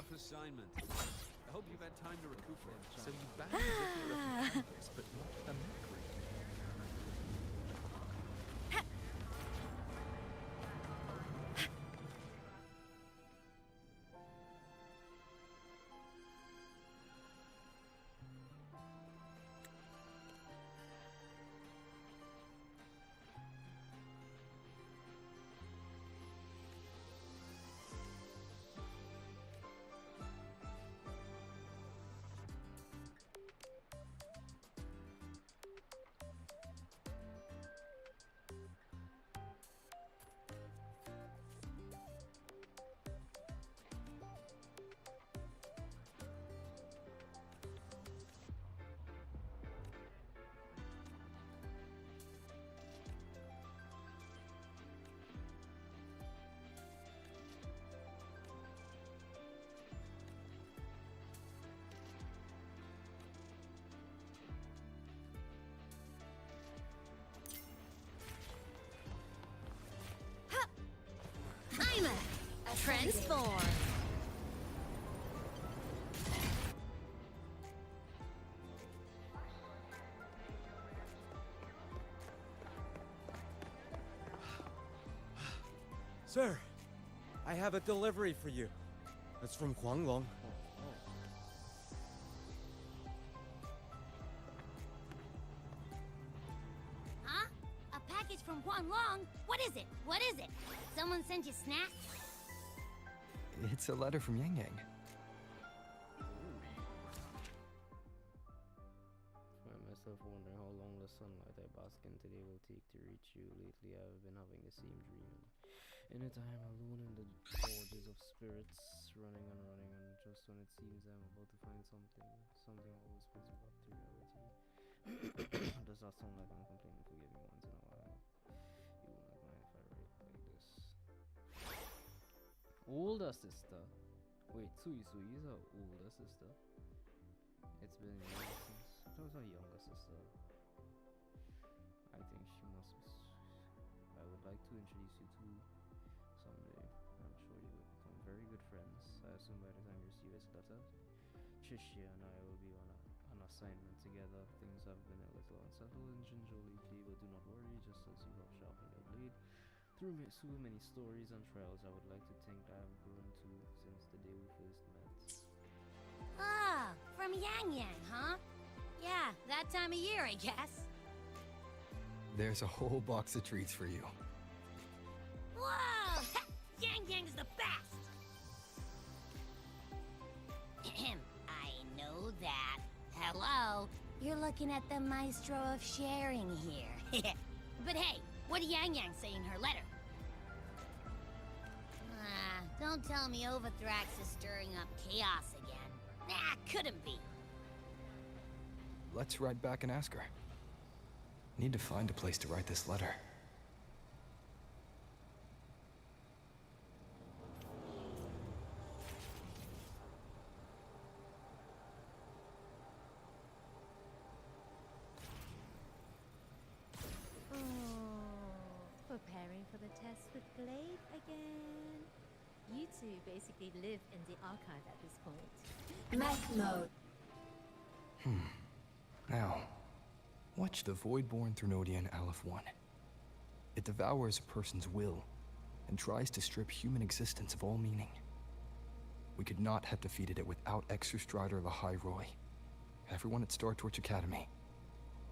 Tough assignment. I hope you've had time to recuperate. So you banned the canvas, but not the mockery. Transform! Sir, I have a delivery for you. It's from Huanglong. Huh? A package from Huanglong? What is it? What is it? Someone sent you snacks? It's a letter from Yang Yang. Find myself wondering how long the sunlight I bask in today will take to reach you. Lately I've been having the same dream. In it I am alone in the gorges of spirits, running, and just when it seems I'm about to find something always pulls me back to reality. Does that sound like I'm complaining? Forgive me once in a while. You will not mind if I write like this. Older sister. Wait, Sui is her older sister. It's been years since. That was her younger sister. I think she must be. I would like to introduce you to someday. I'm sure you will become very good friends. I assume by the time you receive this letter, Chishia and I will be on an assignment together. Things have been a little unsettled in Jinzhou lately, but do not worry, just as you have sharpened your blade. Through so many stories and trials, I would like to think I have grown to since the day we first met. Ah, from Yang Yang, huh? Yeah, that time of year, I guess. There's a whole box of treats for you. Whoa! Yang Yang's the best! I know that. Hello, you're looking at the maestro of sharing here. But hey, what did Yang Yang say in her letter? Don't tell me Overthrax is stirring up chaos again. Nah, couldn't be. Let's ride back and ask her. Need to find a place to write this letter. Preparing for the test with Glade again. You two basically live in the archive at this point. Mech mode. Now, watch the Voidborn Threnodian Aleph 1. It devours a person's will and tries to strip human existence of all meaning. We could not have defeated it without Extra-Strider the High Roy, everyone at Star Torch Academy,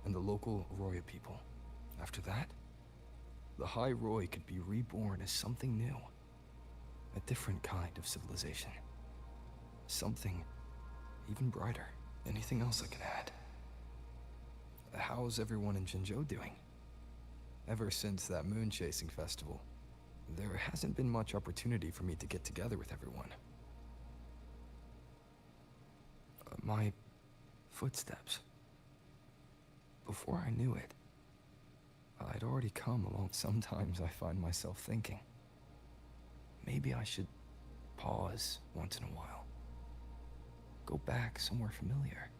and the local Roya people. After that, the High Roy could be reborn as something new. A different kind of civilization. Something even brighter. Anything else I can add? How's everyone in Jinzhou doing? Ever since that moon-chasing festival, there hasn't been much opportunity for me to get together with everyone. My footsteps. Before I knew it, I'd already come along. Sometimes I find myself thinking, maybe I should pause once in a while. Go back somewhere familiar.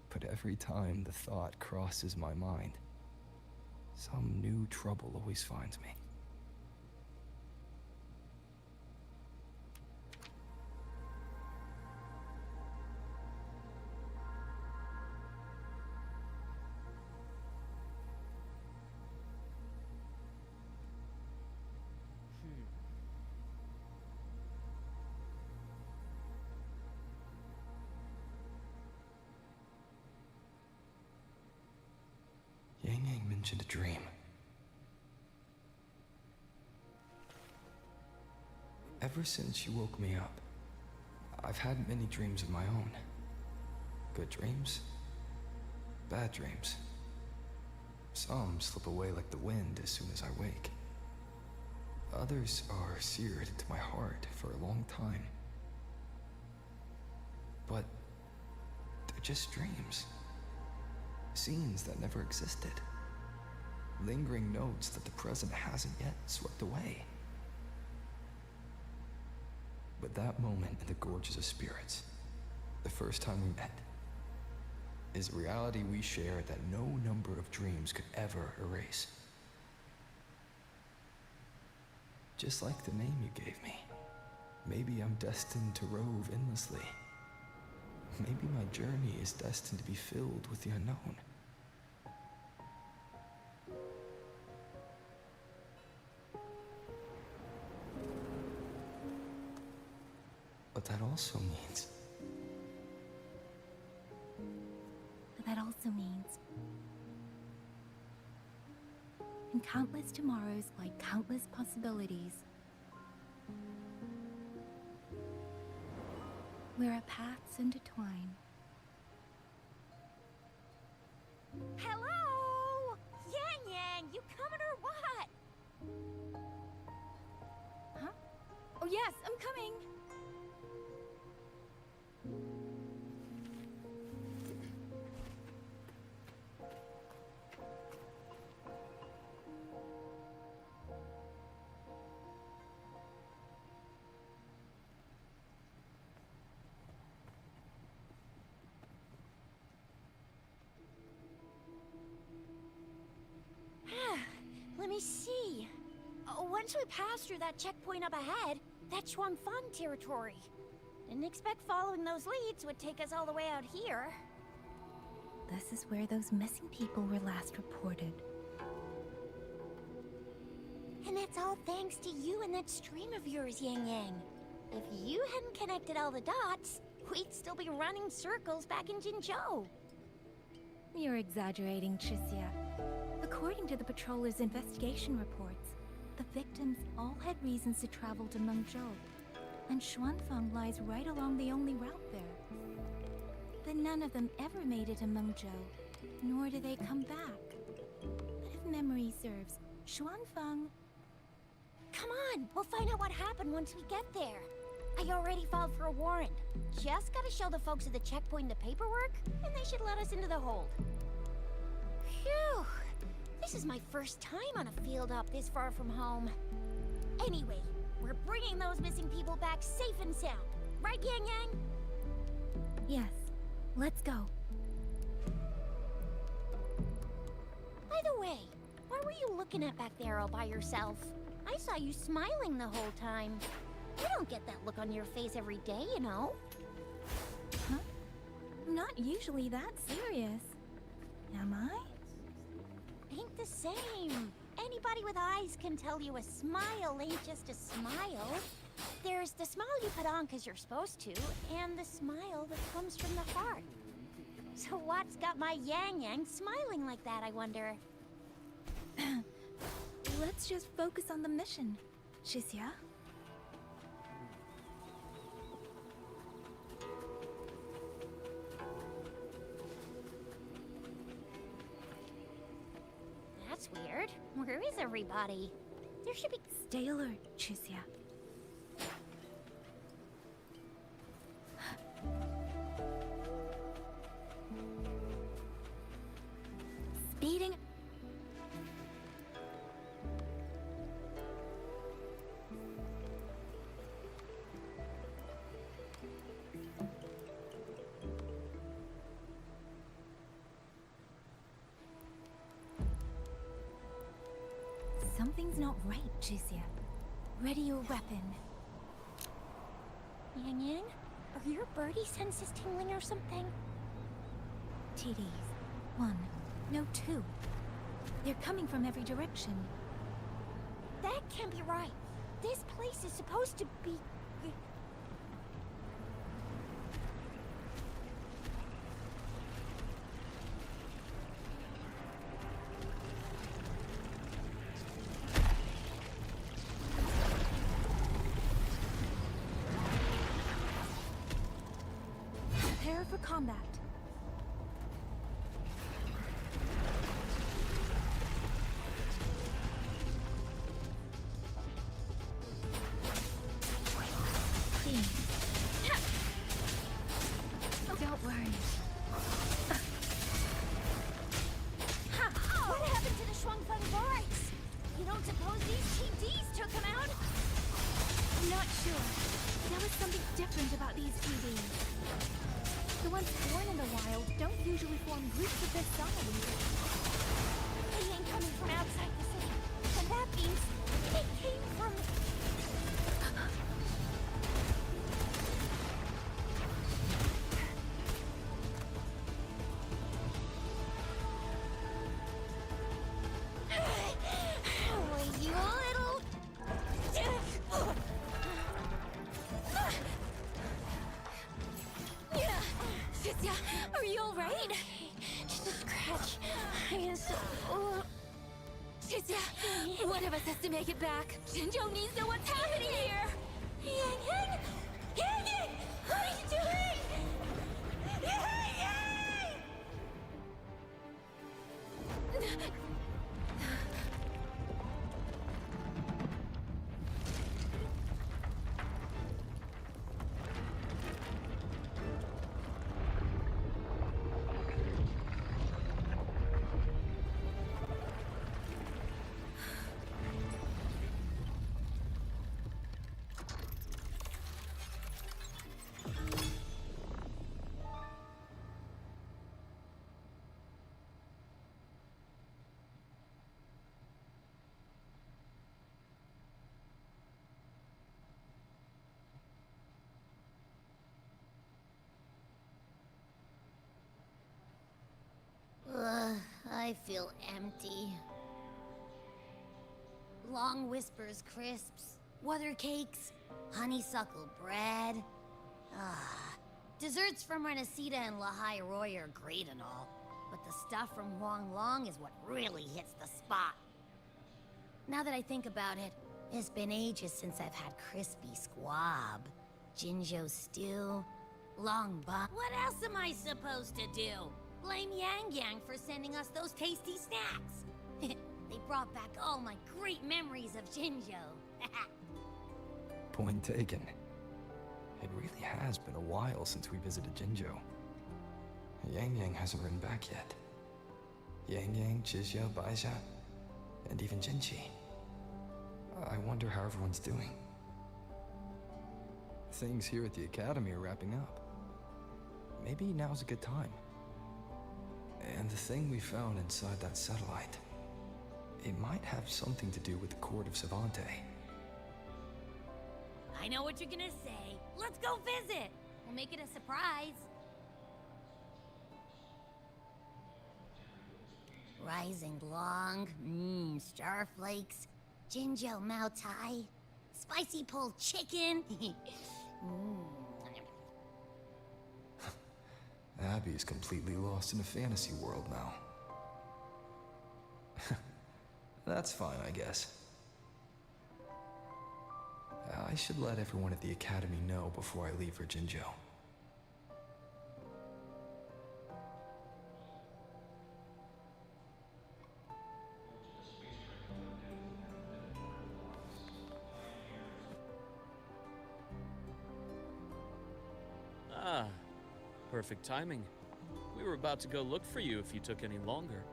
But every time the thought crosses my mind, some new trouble always finds me. Yang Yang mentioned a dream. Ever since she woke me up, I've had many dreams of my own. Good dreams, bad dreams. Some slip away like the wind as soon as I wake. Others are seared into my heart for a long time. But they're just dreams. Scenes that never existed. Lingering notes that the present hasn't yet swept away. But that moment in the Gorges of Spirits, the first time we met, is a reality we share that no number of dreams could ever erase. Just like the name you gave me, maybe I'm destined to rove endlessly. Maybe my journey is destined to be filled with the unknown. But that also means... That also means in countless tomorrows lie countless possibilities. Where our paths intertwine. Hello? Yang Yang, you coming or what? Huh? Oh yes, I'm coming. Let me see. Once we pass through that checkpoint up ahead, that's Xuanfang territory. Didn't expect following those leads would take us all the way out here. This is where those missing people were last reported. And that's all thanks to you and that stream of yours, Yang Yang. If you hadn't connected all the dots, we'd still be running circles back in Jinzhou. You're exaggerating, Tricia. According to the patroller's investigation reports, the victims all had reasons to travel to Mengzhou, and Xuanfang lies right along the only route there. But none of them ever made it to Mengzhou, nor do they come back. But if memory serves, Xuanfang... Come on, we'll find out what happened once we get there. I already filed for a warrant. Just gotta show the folks at the checkpoint the paperwork, and they should let us into the hold. Phew! This is my first time on a field op this far from home. Anyway, we're bringing those missing people back safe and sound. Right, Yang Yang? Yes, let's go. By the way, what were you looking at back there all by yourself? I saw you smiling the whole time. You don't get that look on your face every day, you know. Huh? I'm not usually that serious. Am I? Ain't the same. Anybody with eyes can tell you a smile ain't just a smile. There's the smile you put on because you're supposed to, and the smile that comes from the heart. So what's got my Yang Yang smiling like that, I wonder? Let's just focus on the mission, Shisia. That's weird. Where is everybody? There should be... Stay alert, Shisia. Speeding... Something's not right, Jusia. Ready your weapon. Yang Yang? Are your birdie senses tingling or something? TDs. 1. No, 2. They're coming from every direction. That can't be right. This place is supposed to be... for combat. Don't worry. What happened to the Shuangfeng borax? You don't suppose these TDs took him out? I'm not sure. There was something different about these TVs. The ones born in the wild don't usually form groups of this size. They ain't coming from outside the city. And that means they came from... Oh, you little... Shizia, are you alright? Just a scratch. Shizia, one of us has to make it back. Jinzhou needs to know what's happening here. Yang Yang! Yang Yang! What are you doing? Yang Yang! I feel empty. Long whispers crisps, weather cakes, honeysuckle bread. Desserts from Renacita and Lahai Roy are great and all, but the stuff from Huang Long is what really hits the spot. Now that I think about it, it's been ages since I've had crispy squab, Jinzhou stew, long bun. What else am I supposed to do? Blame Yang Yang for sending us those tasty snacks. They brought back all my great memories of Jinzhou. Point taken. It really has been a while since we visited Jinzhou. Yang Yang hasn't written back yet. Yang Yang, Zhizhou, Baixia, and even Jinchi. I wonder how everyone's doing. Things here at the Academy are wrapping up. Maybe now's a good time. And the thing we found inside that satellite, it might have something to do with the Court of Savante. I know what you're gonna say. Let's go visit. We'll make it a surprise. Rising Long, starflakes, Jinzhou Mao Tai, spicy pulled chicken. Abby's completely lost in a fantasy world now. That's fine, I guess. I should let everyone at the Academy know before I leave for Jinzhou. Ah, perfect timing. We were about to go look for you if you took any longer.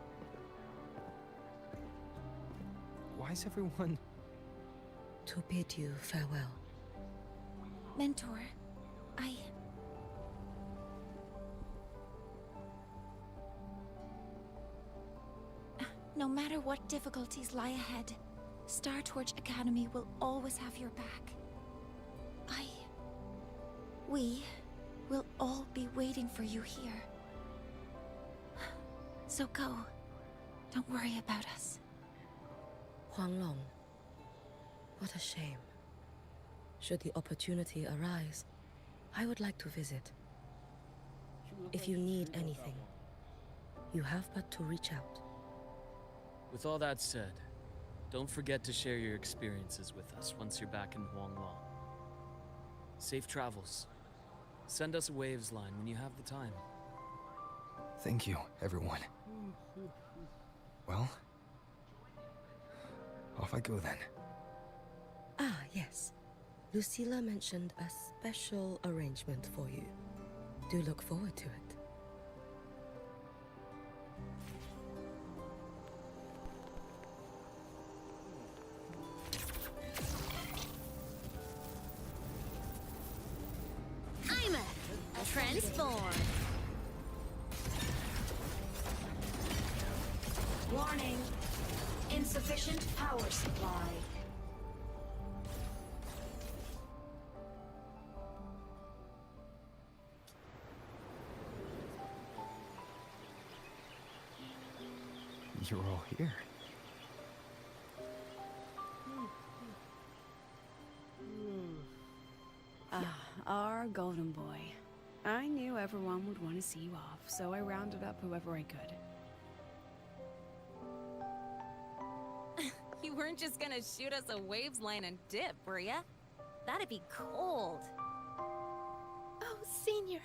Why is everyone... To bid you farewell. Mentor, No matter what difficulties lie ahead, Star Torch Academy will always have your back. We will all be waiting for you here. So go. Don't worry about us. Huang Long. What a shame. Should the opportunity arise, I would like to visit. If you need anything, you have but to reach out. With all that said, don't forget to share your experiences with us once you're back in Huanglong. Safe travels. Send us a waves line when you have the time. Thank you, everyone. Well, off I go then. Ah, yes. Lucilla mentioned a special arrangement for you. Do look forward to it. I'm a transform. Warning. Insufficient power supply. You're all here. Our golden boy. I knew everyone would want to see you off, so I rounded up whoever I could. You weren't just gonna shoot us a waves line and dip, were ya? That'd be cold. Oh, Senior,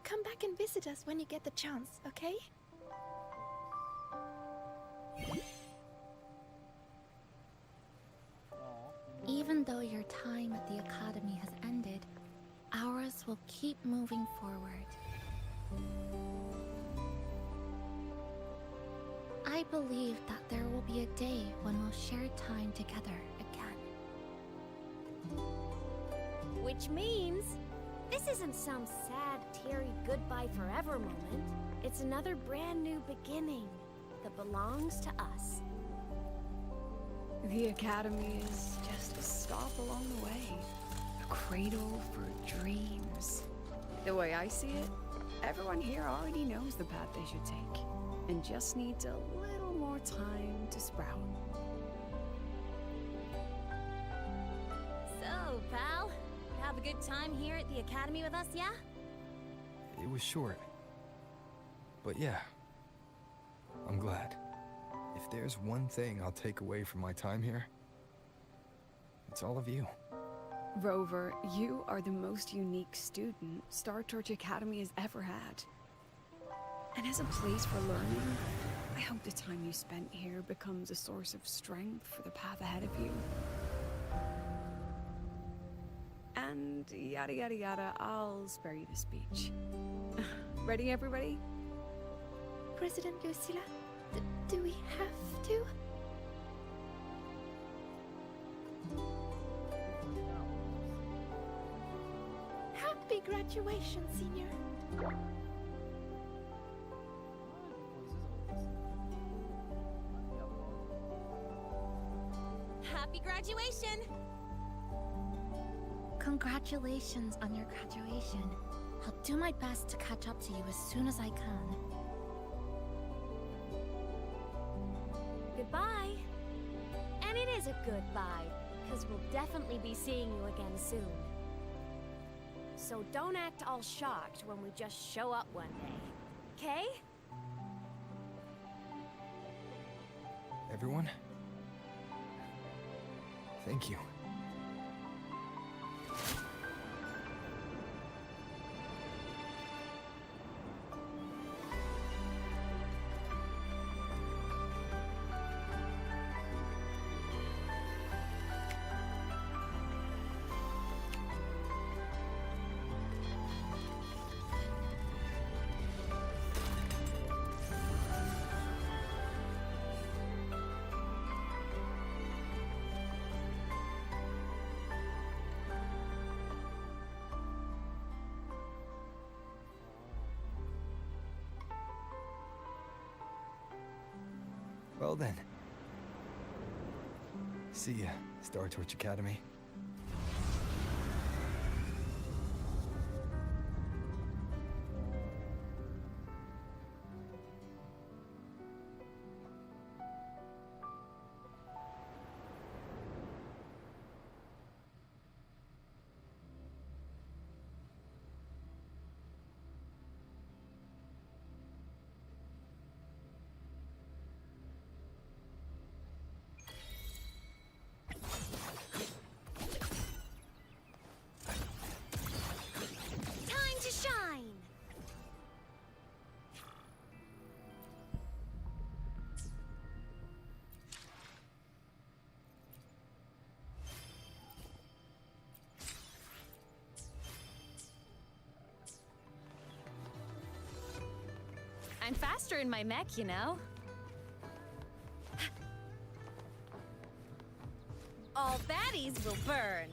come back and visit us when you get the chance, okay? Even though your time at the Academy has ended, ours will keep moving forward. I believe that there will be a day when we'll share time together again. Which means this isn't some sad, teary goodbye forever moment. It's another brand new beginning that belongs to us. The Academy is just a stop along the way. A cradle for dreams. The way I see it, everyone here already knows the path they should take, and just needs a little more time to sprout. So, pal, you have a good time here at the Academy with us, yeah? It was short. But yeah, I'm glad. If there's one thing I'll take away from my time here, it's all of you. Rover, you are the most unique student Star Torch Academy has ever had. And as a place for learning, I hope the time you spent here becomes a source of strength for the path ahead of you. And yada yada yada, I'll spare you the speech. Ready, everybody? President Lucilla, do we have to? Happy graduation, Senior. Happy graduation! Congratulations on your graduation. I'll do my best to catch up to you as soon as I can. Goodbye. And it is a goodbye, because we'll definitely be seeing you again soon. So don't act all shocked when we just show up one day, okay? Everyone? Thank you. Well then. See ya, Star Torch Academy. I'm faster in my mech, you know. All baddies will burn.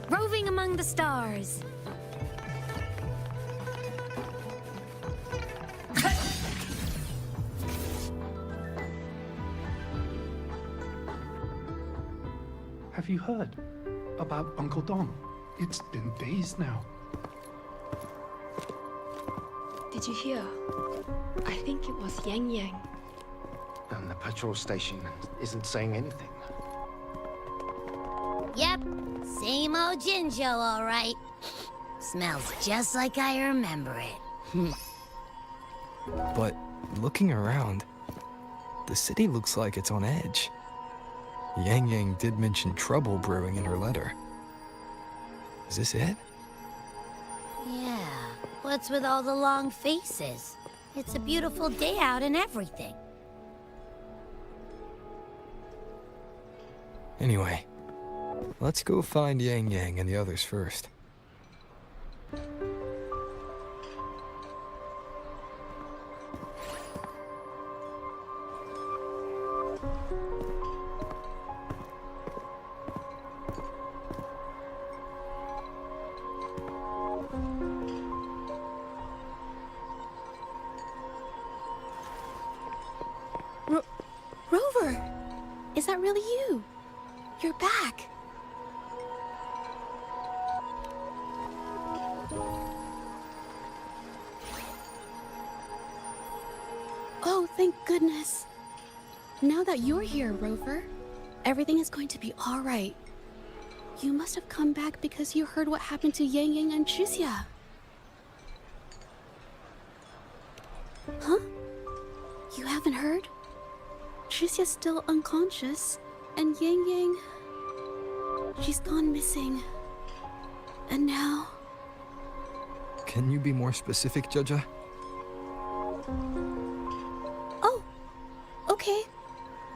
Roving among the stars. Have you heard about Uncle Dom? It's been days now. Did you hear? I think it was Yang Yang. And the patrol station isn't saying anything. Yep, same old Jinjo, all right. Smells just like I remember it. But looking around, the city looks like it's on edge. Yang Yang did mention trouble brewing in her letter. Is this it? Yeah, what's with all the long faces? It's a beautiful day out and everything. Anyway, let's go find Yang Yang and the others first. Rover! Is that really you? You're back! Oh, thank goodness. Now that you're here, Rover, everything is going to be all right. You must have come back because you heard what happened to Yang Yang and Chixia. Huh? You haven't heard? Chixia's still unconscious, and Yang Yang... she's gone missing. And now... Can you be more specific, Jaja? Oh, okay.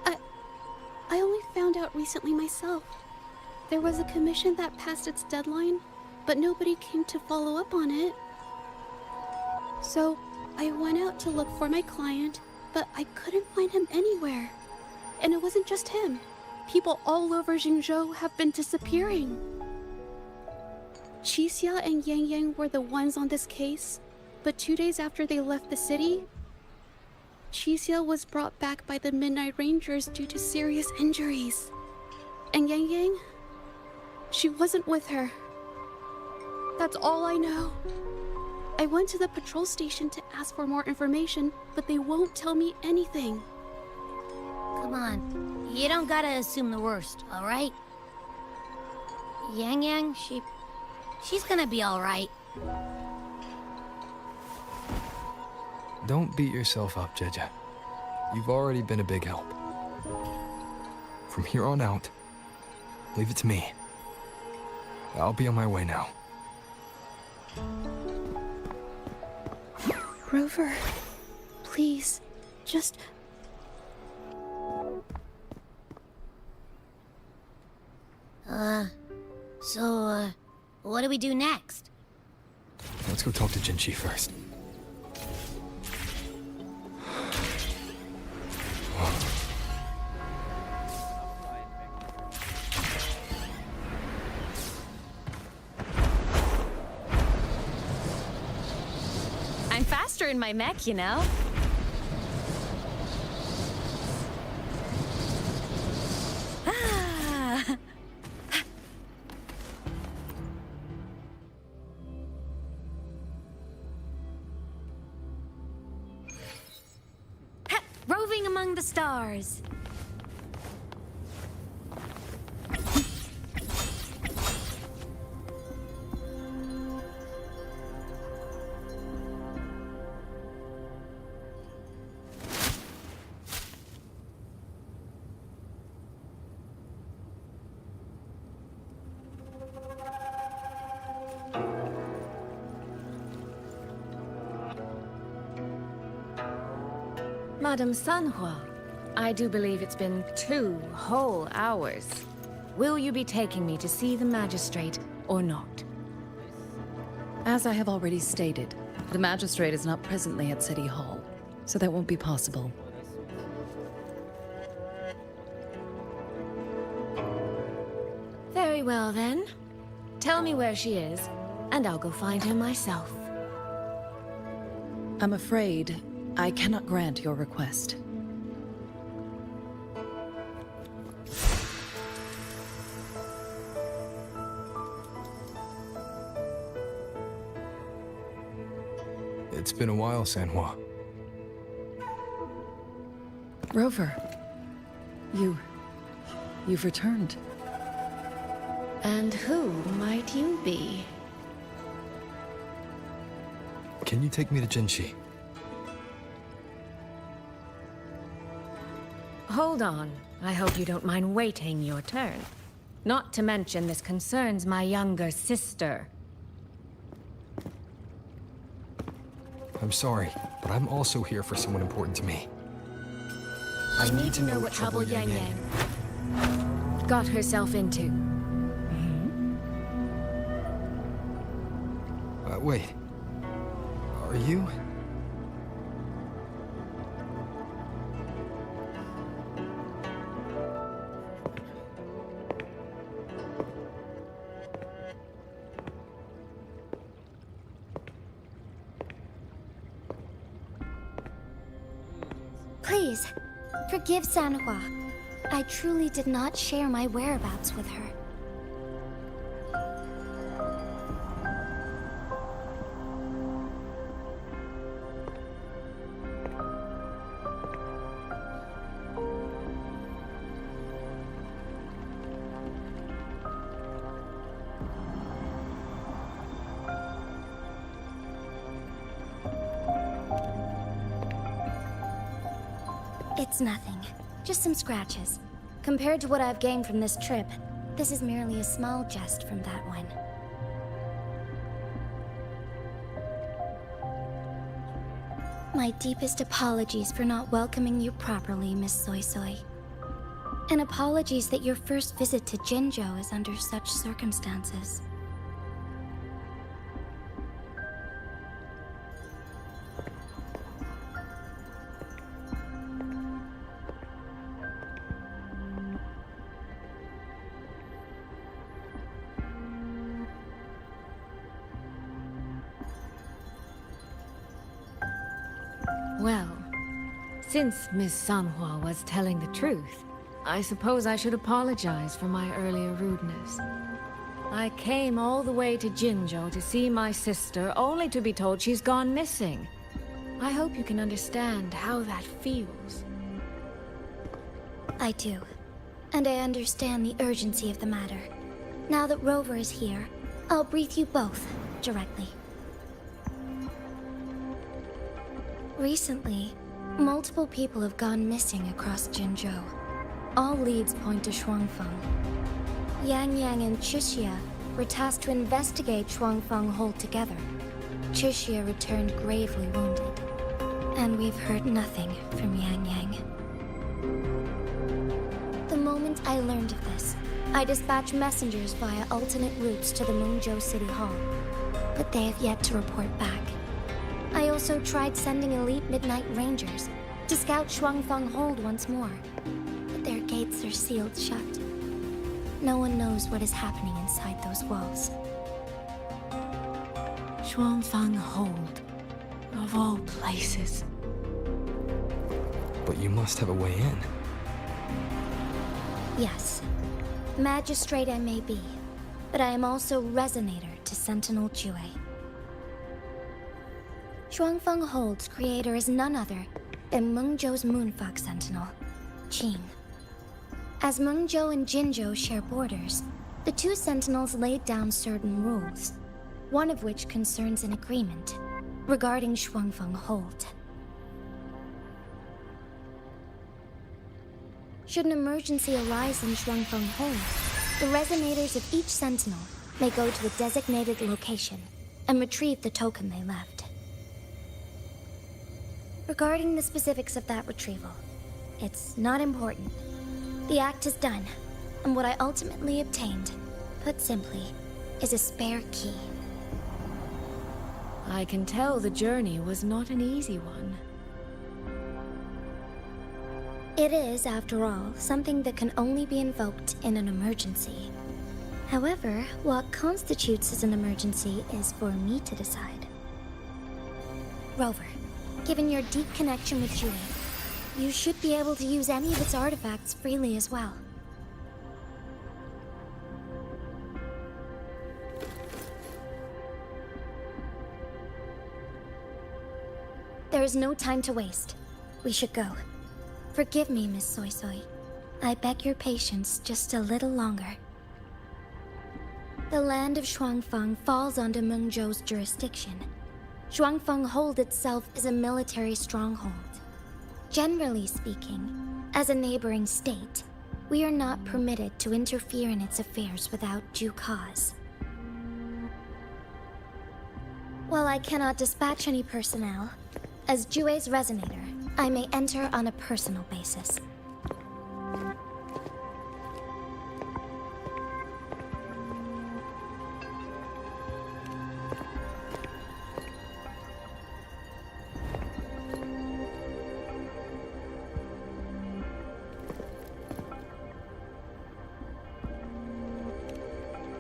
I only found out recently myself. There was a commission that passed its deadline, but nobody came to follow up on it. So, I went out to look for my client, but I couldn't find him anywhere. And it wasn't just him. People all over Jingzhou have been disappearing. Chixia and Yang Yang were the ones on this case, but 2 days after they left the city, Chisia was brought back by the Midnight Rangers due to serious injuries. And Yang Yang? She wasn't with her. That's all I know. I went to the patrol station to ask for more information, but they won't tell me anything. Come on. You don't gotta assume the worst, alright? Yang Yang, she's gonna be alright. Don't beat yourself up, Jeja. You've already been a big help. From here on out, leave it to me. I'll be on my way now. Rover, please, just... So, what do we do next? Let's go talk to Jinchi first. I'm faster in my mech, you know. Ah. Roving among the stars. Madame Sanhua, I do believe it's been 2 whole hours. Will you be taking me to see the magistrate or not? As I have already stated, the magistrate is not presently at City Hall, so that won't be possible. Very well then. Tell me where she is, and I'll go find her myself. I'm afraid I cannot grant your request. It's been a while, Sanhua. Rover, you've returned. And who might you be? Can you take me to Jinchi? Hold on. I hope you don't mind waiting your turn. Not to mention this concerns my younger sister. I'm sorry, but I'm also here for someone important to me. I need to know what trouble Yang Yang got herself into. Wait. Are you? Please, forgive Sanhua. I truly did not share my whereabouts with her. It's nothing. Just some scratches. Compared to what I've gained from this trip, this is merely a small jest from that one. My deepest apologies for not welcoming you properly, Miss Soy Soy. And apologies that your first visit to Jinzhou is under such circumstances. Well, Since Miss Sanhua was telling the truth, I suppose I should apologize for my earlier rudeness. I came all the way to Jinzhou to see my sister, only to be told she's gone missing. I hope you can understand how that feels. I do. And I understand the urgency of the matter. Now that Rover is here, I'll brief you both directly. Recently, multiple people have gone missing across Jinzhou. All leads point to Shuangfeng. Yang Yang and Chixia were tasked to investigate Shuangfeng Hold together. Chixia returned gravely wounded. And we've heard nothing from Yang Yang. The moment I learned of this, I dispatched messengers via alternate routes to the Mengzhou City Hall, but they have yet to report back. I also tried sending elite Midnight Rangers to scout Shuangfeng Hold once more, but their gates are sealed shut. No one knows what is happening inside those walls. Shuangfeng Hold, of all places. But you must have a way in. Yes. Magistrate I may be, but I am also Resonator to Sentinel Jue. Shuangfeng Hold's creator is none other than Mengzhou's Moonfox Sentinel, Qing. As Mengzhou and Jinzhou share borders, the two Sentinels laid down certain rules, one of which concerns an agreement regarding Shuangfeng Hold. Should an emergency arise in Shuangfeng Hold, the resonators of each Sentinel may go to a designated location and retrieve the token they left. Regarding the specifics of that retrieval, it's not important. The act is done, and what I ultimately obtained, put simply, is a spare key. I can tell the journey was not an easy one. It is, after all, something that can only be invoked in an emergency. However, what constitutes as an emergency is for me to decide. Rover, given your deep connection with Jue, you should be able to use any of its artifacts freely as well. There is no time to waste. We should go. Forgive me, Miss Soy Soy. I beg your patience just a little longer. The land of Shuangfeng falls under Mengzhou's jurisdiction. Shuangfeng Hold itself is a military stronghold. Generally speaking, as a neighboring state, we are not permitted to interfere in its affairs without due cause. While I cannot dispatch any personnel, as Jue's Resonator, I may enter on a personal basis.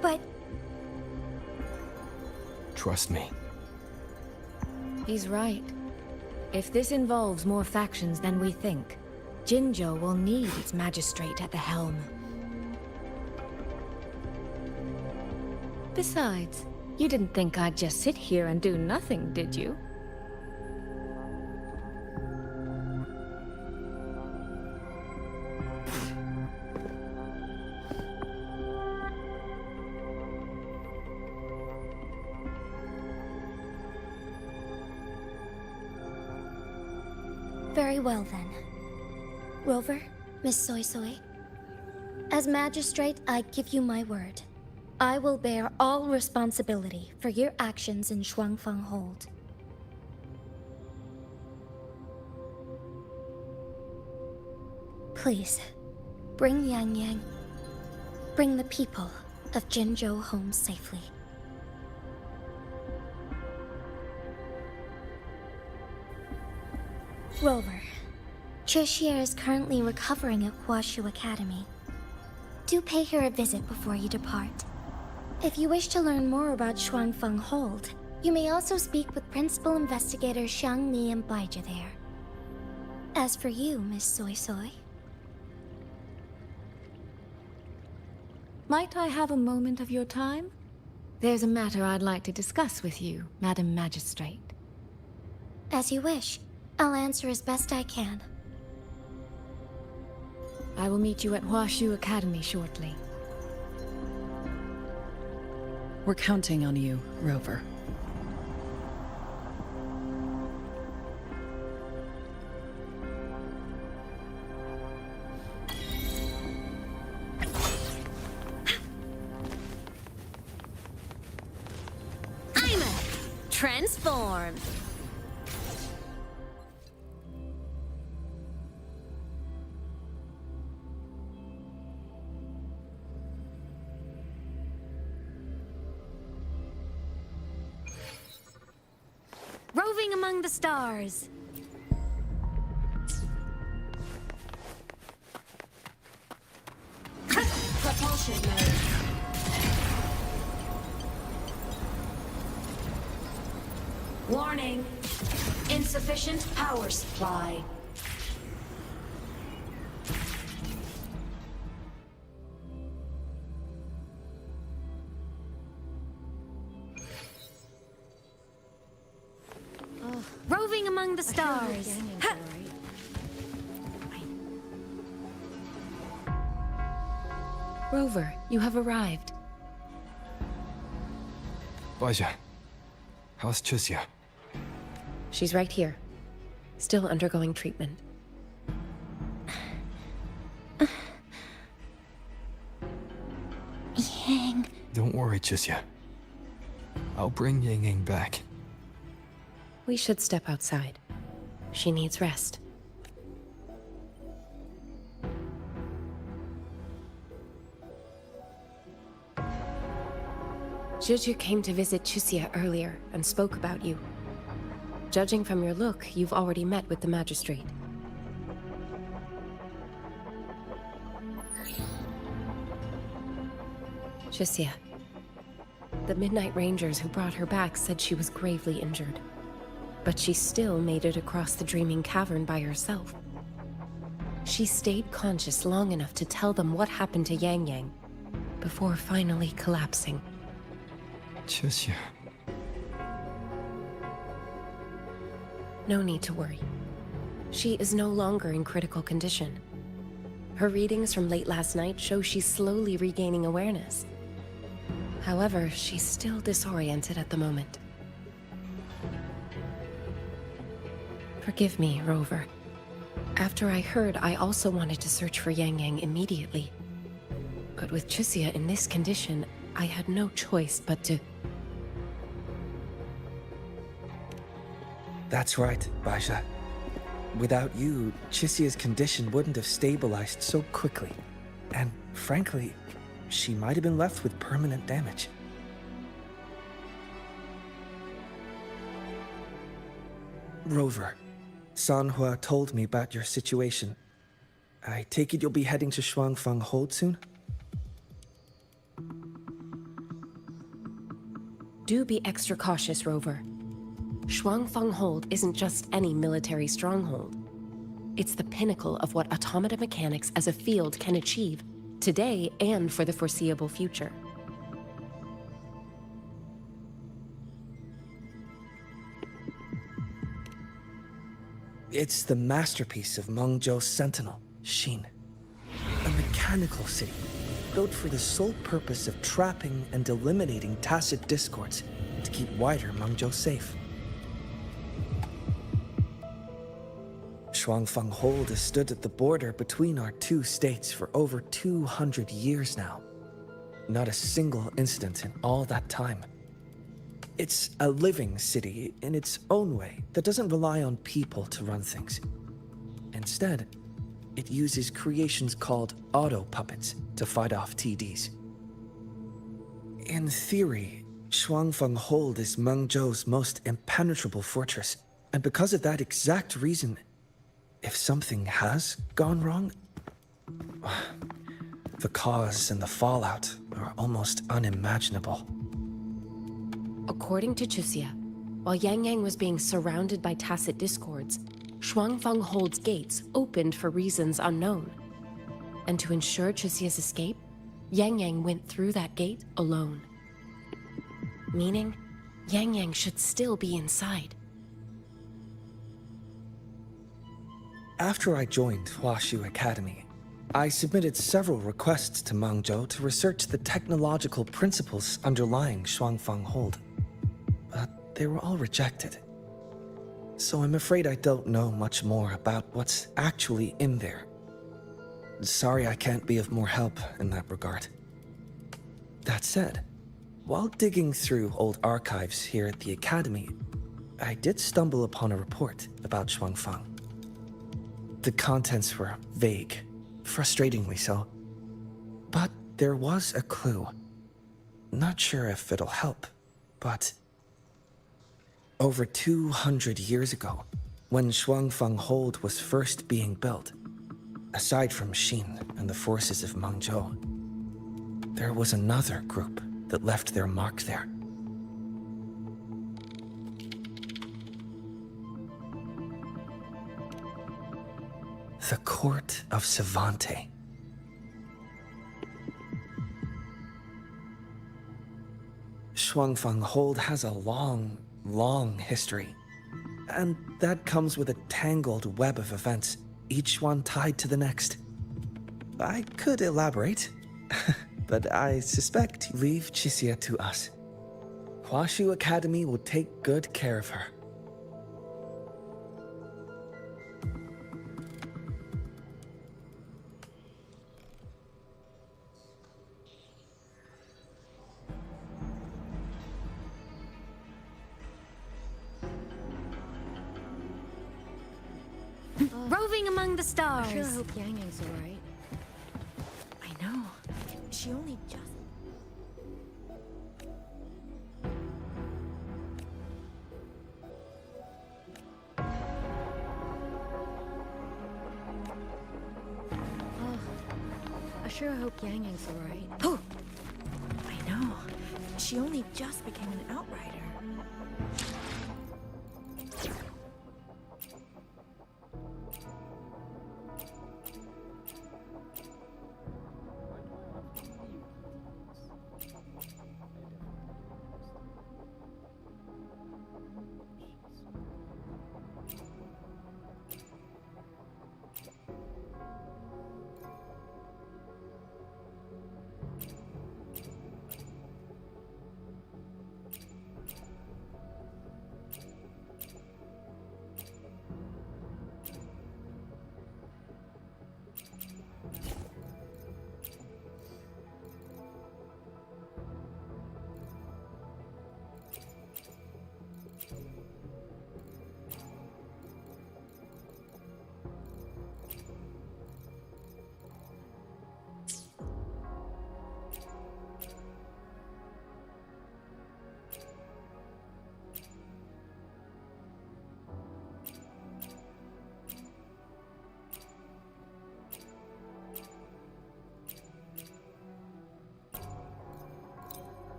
But... Trust me. He's right. If this involves more factions than we think, Jinzhou will need its magistrate at the helm. Besides, you didn't think I'd just sit here and do nothing, did you? Very well, then. Rover, Miss Soy Soy. As magistrate, I give you my word. I will bear all responsibility for your actions in Shuangfeng Hold. Please, bring Yang Yang. Bring the people of Jinzhou home safely. Rover, Chixia is currently recovering at Huashu Academy. Do pay her a visit before you depart. If you wish to learn more about Shuangfeng Hold, you may also speak with Principal Investigator Xiang Li and Baizhi there. As for you, Miss Soy Soy, Might I have a moment of your time? There's a matter I'd like to discuss with you, Madam Magistrate. as you wish. I'll answer as best I can. I will meet you at Huashu Academy shortly. We're counting on you, Rover. I'm transformed. Roving among the stars. Propulsion mode. Warning. Insufficient power supply. Roving among the stars. Ha! Rover, you have arrived. Baja, how's Chisia? She's right here. Still undergoing treatment. Yang. Don't worry, Chisia. I'll bring Yang Yang back. We should step outside. She needs rest. Juju came to visit Chisia earlier and spoke about you. Judging from your look, you've already met with the magistrate. Chisia. The Midnight Rangers who brought her back said she was gravely injured. But she still made it across the Dreaming Cavern by herself. She stayed conscious long enough to tell them what happened to Yang Yang, before finally collapsing. Chisia. No need to worry. She is no longer in critical condition. Her readings from late last night show she's slowly regaining awareness. However, she's still disoriented at the moment. Forgive me, Rover. After I heard, I also wanted to search for Yang Yang immediately. But with Chisia in this condition, I had no choice but to... That's right, Baja. Without you, Chisia's condition wouldn't have stabilized so quickly. And frankly, she might have been left with permanent damage. Rover, Sanhua told me about your situation. I take it you'll be heading to Shuangfang Hold soon? Do be extra cautious, Rover. Shuangfang Hold isn't just any military stronghold. It's the pinnacle of what automata mechanics as a field can achieve, today and for the foreseeable future. It's the masterpiece of Mengzhou's sentinel, Xin. A mechanical city, built for the sole purpose of trapping and eliminating tacit discords to keep wider Mengzhou safe. Shuangfang Hold has stood at the border between our two states for over 200 years now. Not a single incident in all that time. It's a living city in its own way that doesn't rely on people to run things. Instead, it uses creations called auto-puppets to fight off TDs. In theory, Shuangfang Hold is Mengzhou's most impenetrable fortress, and because of that exact reason, if something has gone wrong, the cause and the fallout are almost unimaginable. According to Chisia, while Yang Yang was being surrounded by tacit discords, Shuangfeng Hold's gates opened for reasons unknown. And to ensure Chisia's escape, Yang Yang went through that gate alone. Meaning, Yang Yang should still be inside. After I joined Huaxu Academy, I submitted several requests to Mangzhou to research the technological principles underlying Shuangfeng Hold. But they were all rejected. So I'm afraid I don't know much more about what's actually in there. Sorry I can't be of more help in that regard. That said, while digging through old archives here at the Academy, I did stumble upon a report about Shuangfeng. The contents were vague, frustratingly so. But there was a clue. Not sure if it'll help, but... Over 200 years ago, when Shuangfeng Hold was first being built, aside from Xin and the forces of Mangzhou, there was another group that left their mark there. The Court of Savante. Shuangfeng Hold has a long history. And that comes with a tangled web of events, each one tied to the next. I could elaborate, but I suspect you leave Chisia to us. Huaxu Academy will take good care of her. Roving among the stars. I sure hope Yang Yang's alright. I know. She only just... I sure hope Yang Yang's alright. Oh! I know. She only just became an outrider.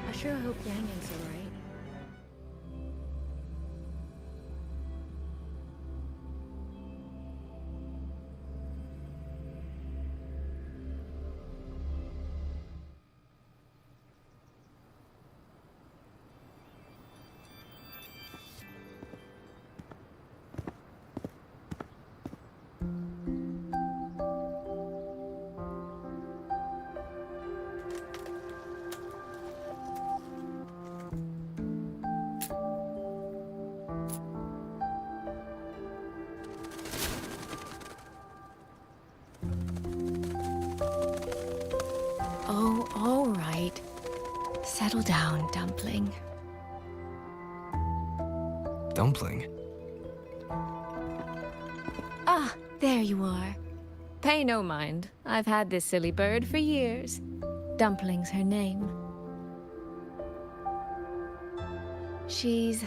I sure hope Yang Yang's alright. Oh, all right. Settle down, Dumpling. Dumpling? Ah, there you are. Pay no mind. I've had this silly bird for years. Dumpling's her name. She's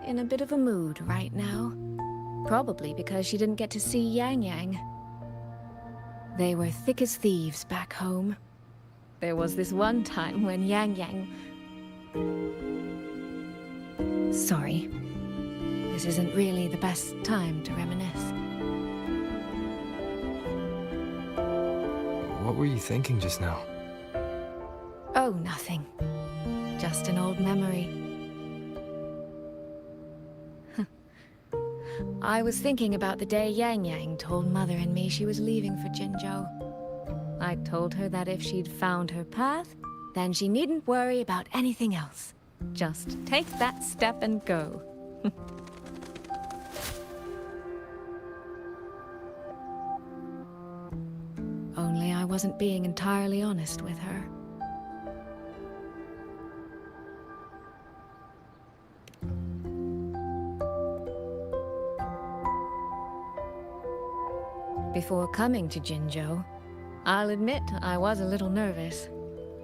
in a bit of a mood right now. Probably because she didn't get to see Yang Yang. They were thick as thieves back home. There was this one time when Yang Yang... Sorry. This isn't really the best time to reminisce. What were you thinking just now? Oh, nothing. Just an old memory. I was thinking about the day Yang Yang told Mother and me she was leaving for Jinzhou. I told her that if she'd found her path, then she needn't worry about anything else. Just take that step and go. Only I wasn't being entirely honest with her. Before coming to Jinzhou, I'll admit I was a little nervous.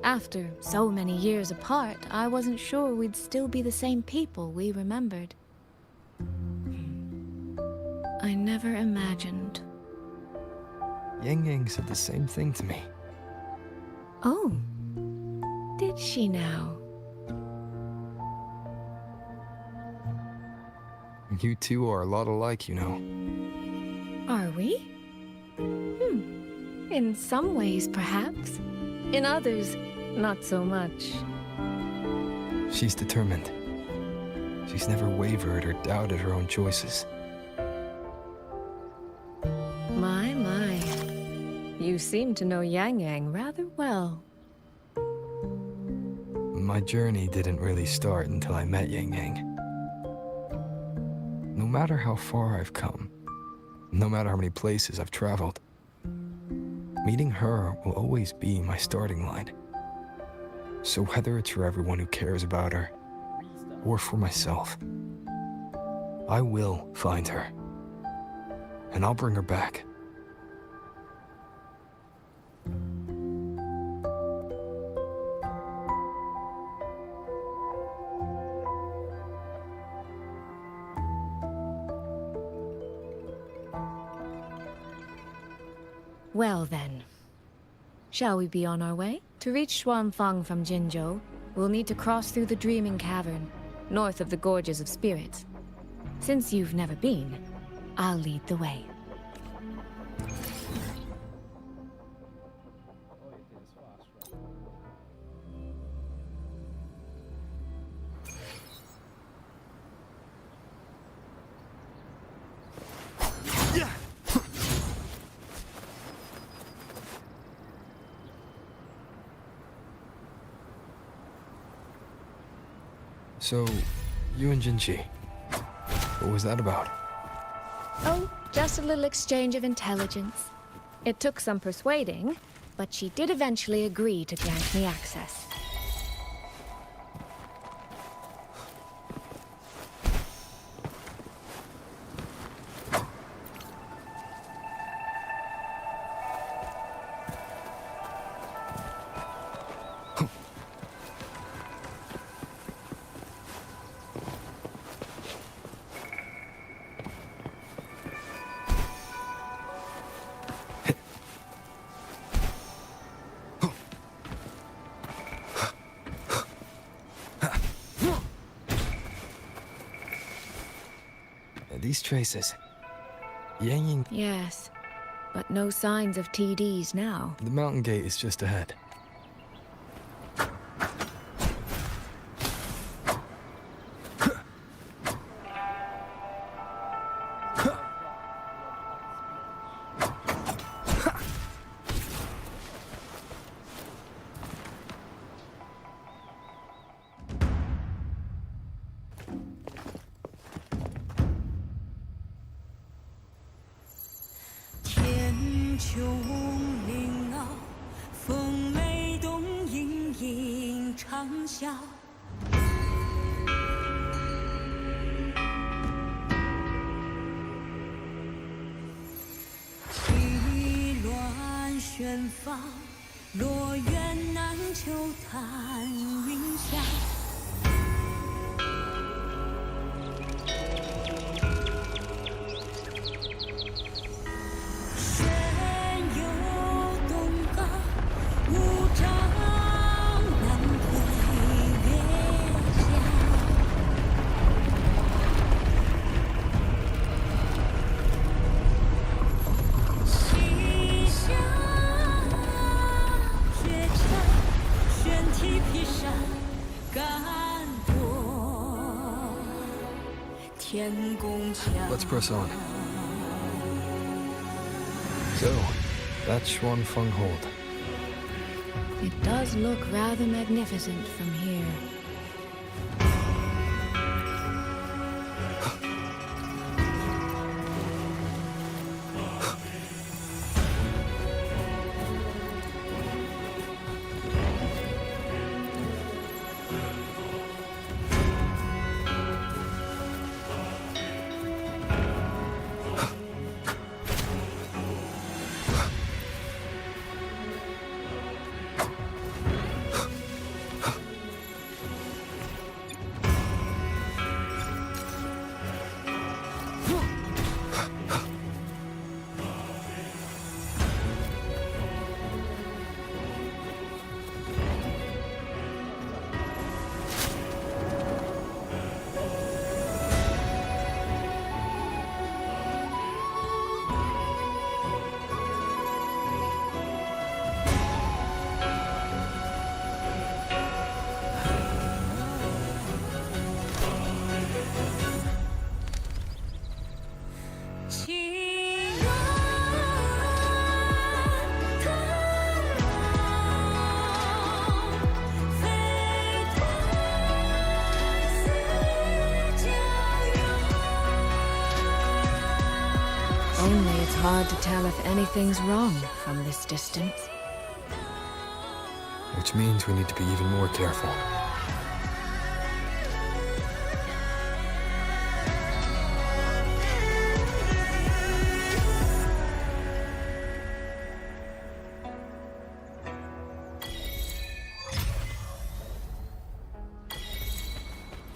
After so many years apart, I wasn't sure we'd still be the same people we remembered. I never imagined. Yang Yang said the same thing to me. Oh, did she now? You two are a lot alike, you know. Are we? In some ways, perhaps. In others, not so much. She's determined. She's never wavered or doubted her own choices. My. You seem to know Yang Yang rather well. My journey didn't really start until I met Yang Yang. No matter how far I've come, no matter how many places I've traveled, meeting her will always be my starting line. So whether it's for everyone who cares about her, or for myself, I will find her. And I'll bring her back. Well then, shall we be on our way? To reach Xuanfang from Jinzhou, we'll need to cross through the Dreaming Cavern, north of the Gorges of Spirits. Since you've never been, I'll lead the way. So, you and Jinchi, what was that about? Oh, just a little exchange of intelligence. It took some persuading, but she did eventually agree to grant me access. These traces. Yang Yang... Yes, but no signs of TDs now. The mountain gate is just ahead. Let's press on. So, that's Xuanfeng Hold. It does look rather magnificent from here. Only it's hard to tell if anything's wrong from this distance. Which means we need to be even more careful.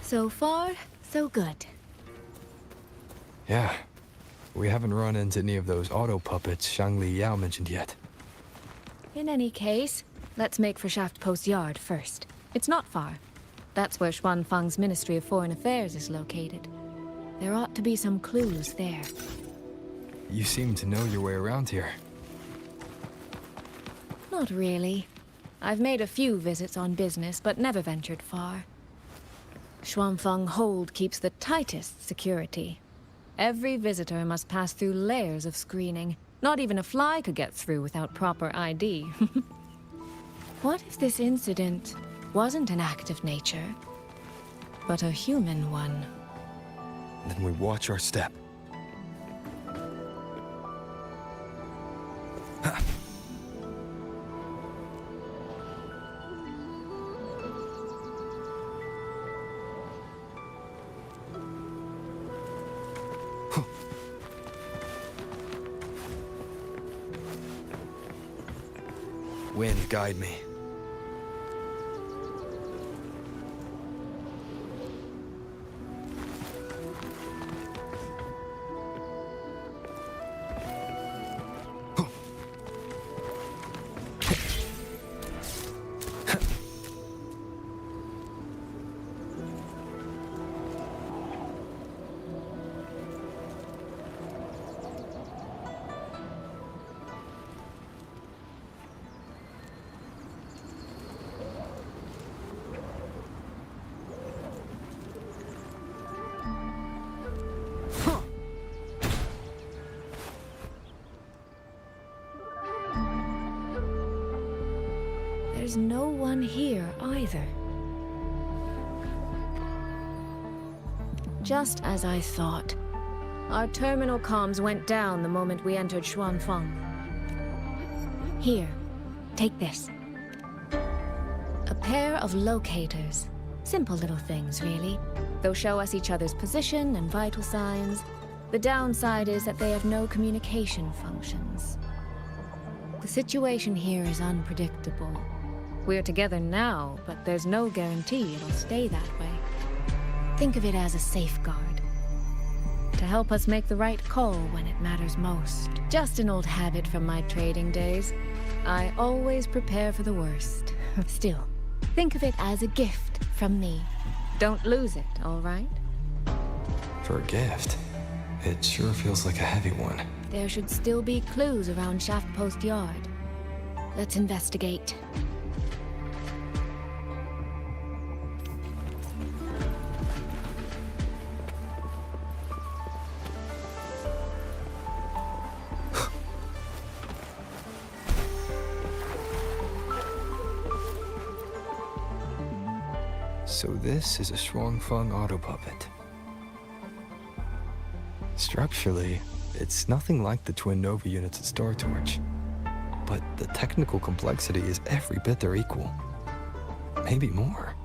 So far, so good. Yeah. We haven't run into any of those auto puppets Shangli Yao mentioned yet. In any case, let's make for Shaft Post Yard first. It's not far. That's where Xuanfeng's Ministry of Foreign Affairs is located. There ought to be some clues there. You seem to know your way around here. Not really. I've made a few visits on business, but never ventured far. Xuanfeng Hold keeps the tightest security. Every visitor must pass through layers of screening. Not even a fly could get through without proper ID. What if this incident wasn't an act of nature, but a human one? Then we watch our step. Wind, guide me. There's no one here either. Just as I thought. Our terminal comms went down the moment we entered Xuanfeng. Here, take this. A pair of locators. Simple little things, really. They'll show us each other's position and vital signs. The downside is that they have no communication functions. The situation here is unpredictable. We're together now, but there's no guarantee it'll stay that way. Think of it as a safeguard. To help us make the right call when it matters most. Just an old habit from my trading days. I always prepare for the worst. Still, think of it as a gift from me. Don't lose it, all right? For a gift, it sure feels like a heavy one. There should still be clues around Shaft Post Yard. Let's investigate. So this is a Shuangfeng auto puppet. Structurally, it's nothing like the twin Nova units at Star Torch. But the technical complexity is every bit their equal. Maybe more.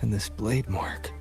And this blade mark.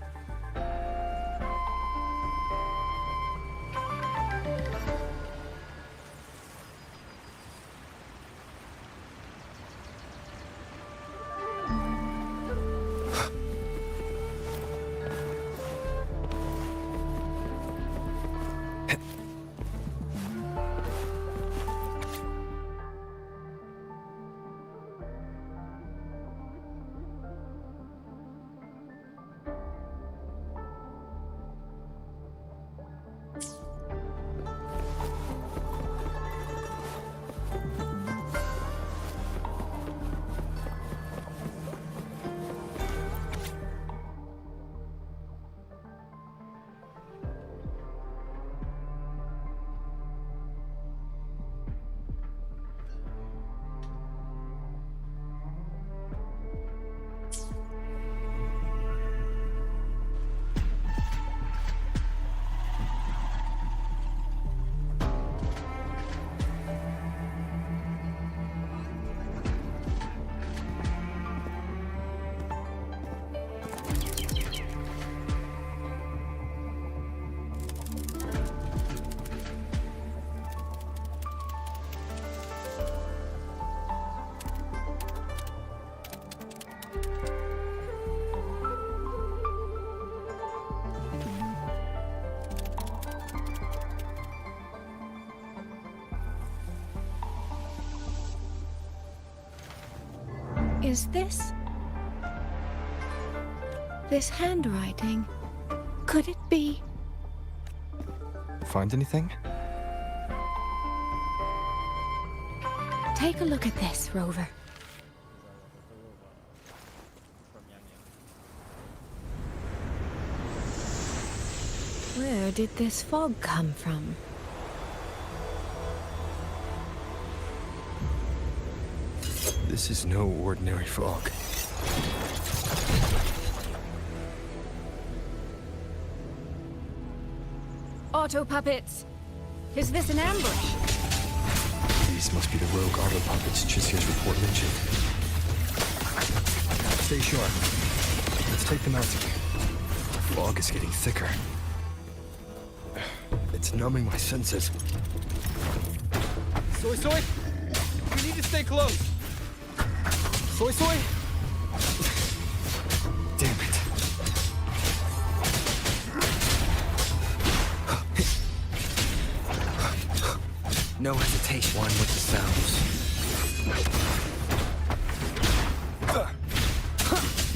Is this handwriting? Could it be? Find anything? Take a look at this, Rover. Where did this fog come from? This is no ordinary fog. Auto puppets! Is this an ambush? These must be the rogue auto puppets Chisia's report mentioned. Stay sharp. Let's take them out together. The fog is getting thicker. It's numbing my senses. Soy! We need to stay close! Soy! Damn it. No hesitation. One with the sounds.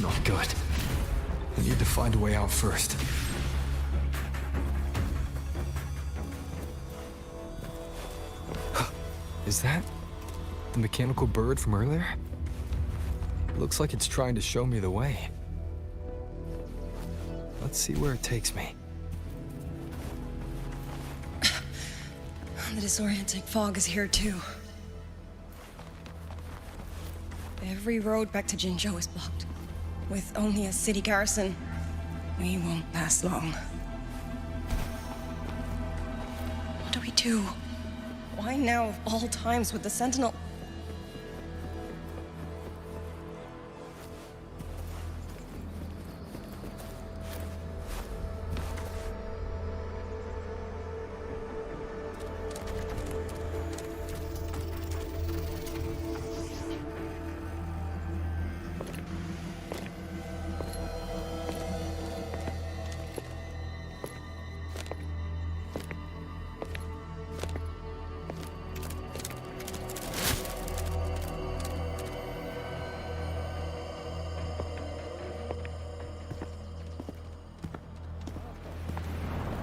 Not good. I need to find a way out first. Is that the mechanical bird from earlier? Looks like it's trying to show me the way. Let's see where it takes me. The disorienting fog is here too. Every road back to Jinzhou is blocked. With only a city garrison, we won't last long. What do we do? Why now of all times with the Sentinel?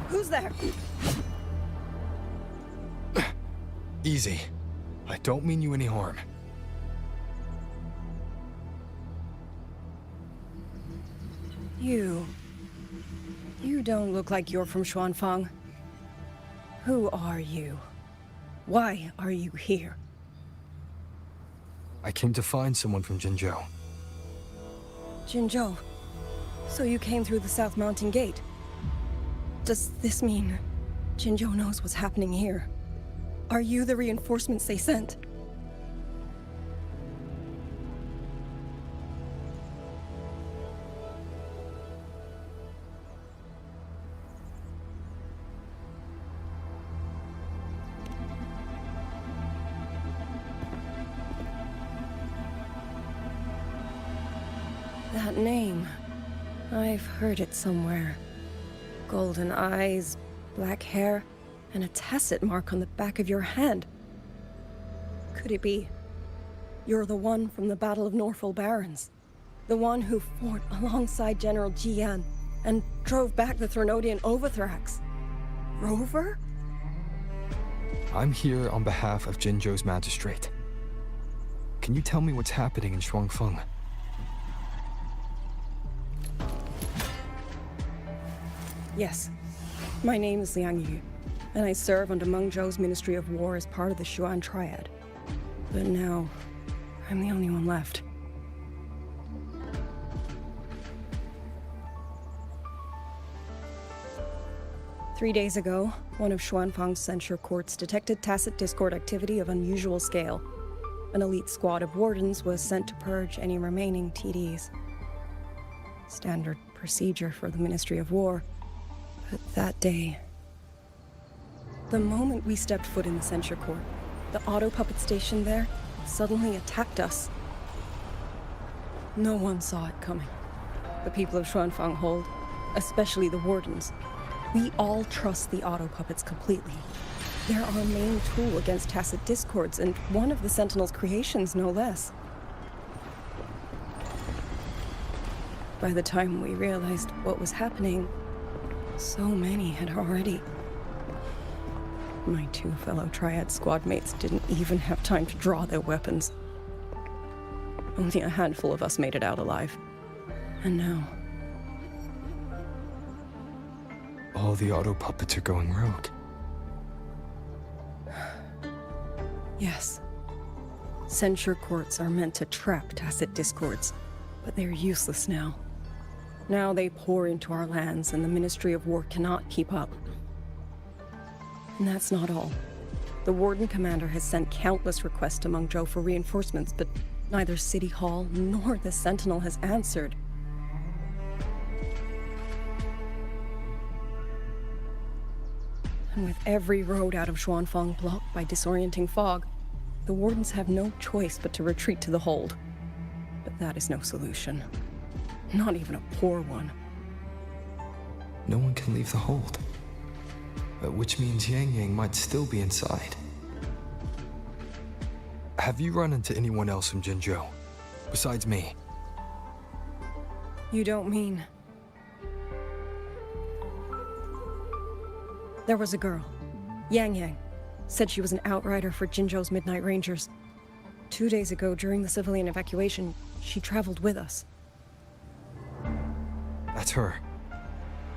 Who's there? Easy. I don't mean you any harm. You don't look like you're from Shuanfang. Who are you? Why are you here? I came to find someone from Jinzhou. Jinzhou? So you came through the South Mountain Gate. Does this mean Jinzhou knows what's happening here? Are you the reinforcements they sent? That name. I've heard it somewhere. Golden eyes, black hair, and a tacit mark on the back of your hand. Could it be? You're the one from the Battle of Norfolk Barrens. The one who fought alongside General Jian and drove back the Threnodian Overthrax. Rover? I'm here on behalf of Jinzhou's magistrate. Can you tell me what's happening in Shuangfeng? Yes. My name is Liang Yu, and I serve under Meng Zhou's Ministry of War as part of the Xuan Triad. But now, I'm the only one left. Three days ago, one of Xuanfang's censure courts detected tacit discord activity of unusual scale. An elite squad of wardens was sent to purge any remaining TDs. Standard procedure for the Ministry of War. But that day, the moment we stepped foot in the censure court, the auto puppet station there suddenly attacked us. No one saw it coming. The people of Xuanfang Hold, especially the wardens. We all trust the auto puppets completely. They're our main tool against tacit discords, and one of the Sentinel's creations, no less. By the time we realized what was happening, so many had already. My two fellow Triad squad mates didn't even have time to draw their weapons. Only a handful of us made it out alive. And now... all the auto puppets are going rogue. Yes. Censure courts are meant to trap tacit discords, but they're useless now. Now they pour into our lands, and the Ministry of War cannot keep up. And that's not all. The Warden Commander has sent countless requests to Meng Zhou for reinforcements, but neither City Hall nor the Sentinel has answered. And with every road out of Xuanfang blocked by disorienting fog, the Wardens have no choice but to retreat to the Hold. But that is no solution. Not even a poor one. No one can leave the Hold. Which means Yang Yang might still be inside. Have you run into anyone else from Jinzhou, besides me? You don't mean... There was a girl, Yang Yang. Said she was an outrider for Jinzhou's Midnight Rangers. 2 days ago, during the civilian evacuation, she traveled with us. That's her.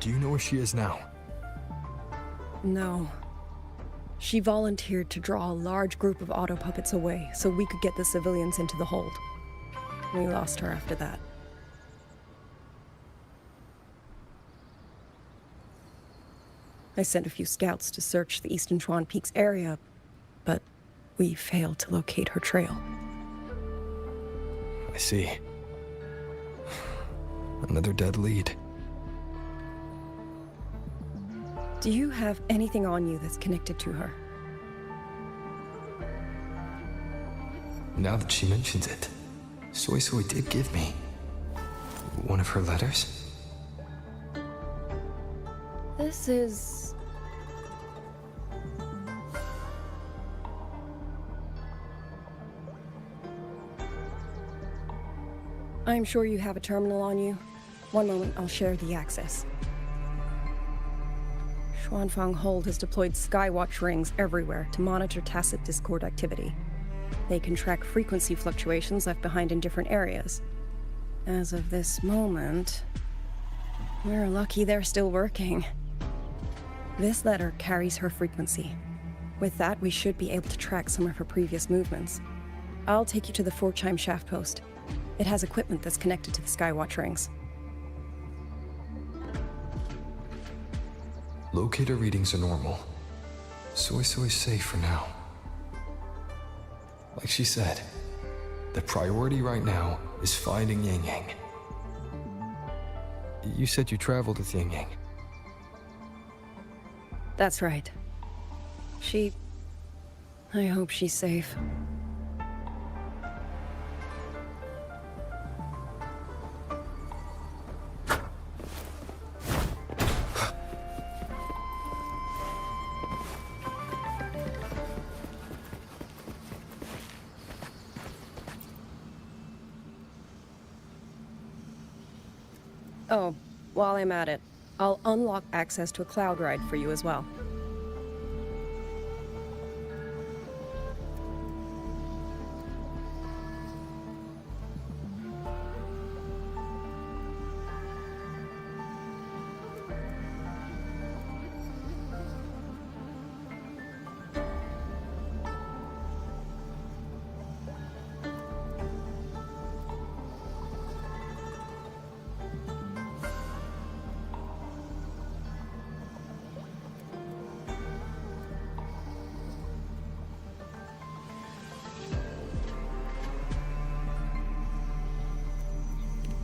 Do you know where she is now? No. She volunteered to draw a large group of auto puppets away so we could get the civilians into the Hold. We lost her after that. I sent a few scouts to search the Eastern Chuan Peaks area, but we failed to locate her trail. I see. Another dead lead. Do you have anything on you that's connected to her? Now that she mentions it, Soy Soy did give me one of her letters. This is... I'm sure you have a terminal on you. One moment, I'll share the access. Xuanfang Hold has deployed Skywatch rings everywhere to monitor tacit discord activity. They can track frequency fluctuations left behind in different areas. As of this moment, we're lucky they're still working. This letter carries her frequency. With that, we should be able to track some of her previous movements. I'll take you to the 4-chime shaft post. It has equipment that's connected to the Skywatch rings. Locator readings are normal. Soy Soy's safe for now. Like she said, the priority right now is finding Yang Yang. You said you traveled with Yang Yang. That's right. I hope she's safe. Oh, while I'm at it, I'll unlock access to a cloud ride for you as well.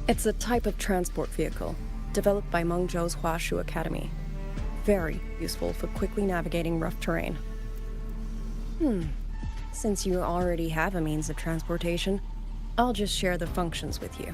It's a type of transport vehicle, developed by Mengzhou's Huashu Academy. Very useful for quickly navigating rough terrain. Since you already have a means of transportation, I'll just share the functions with you.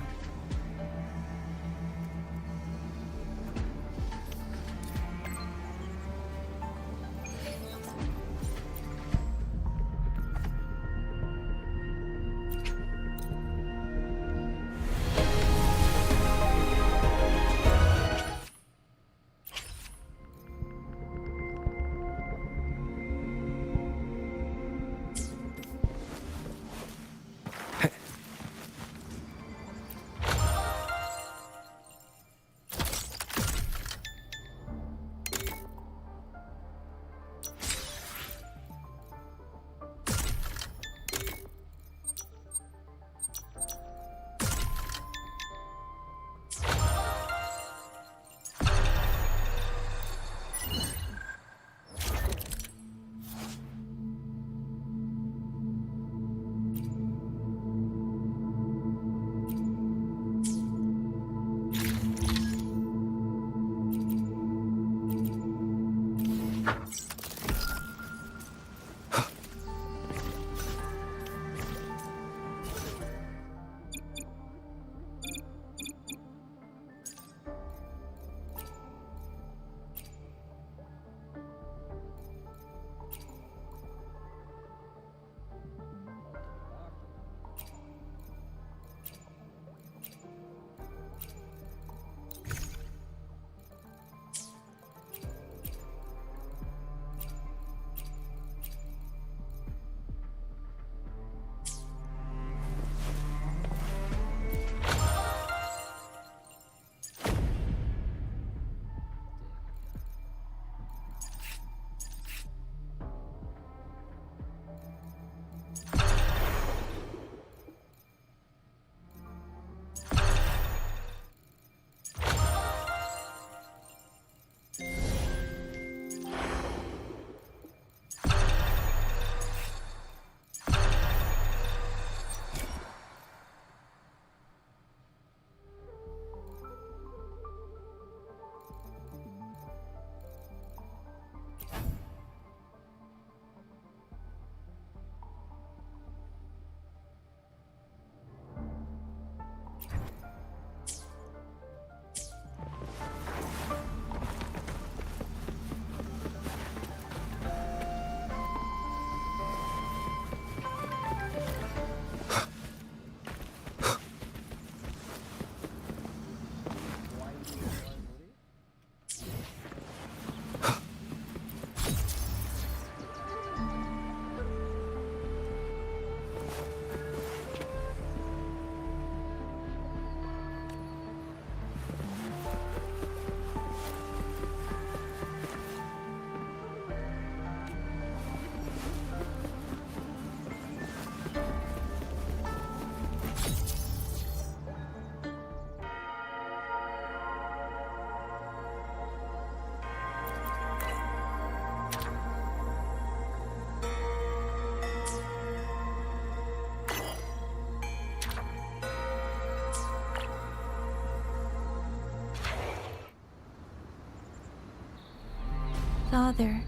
Father,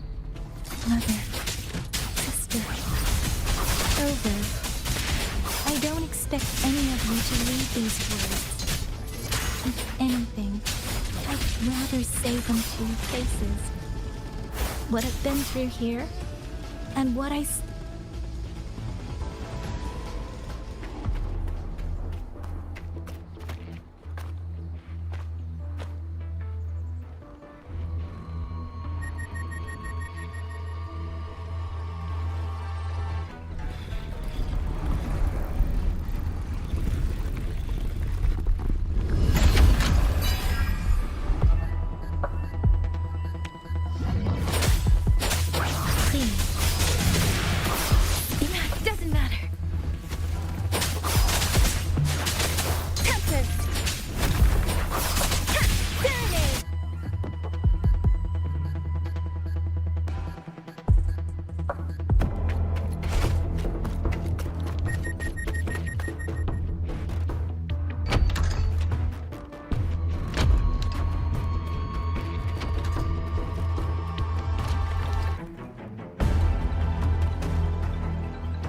mother, sister, over. I don't expect any of you to read these words. If anything, I'd rather say them to your faces. What I've been through here, and what I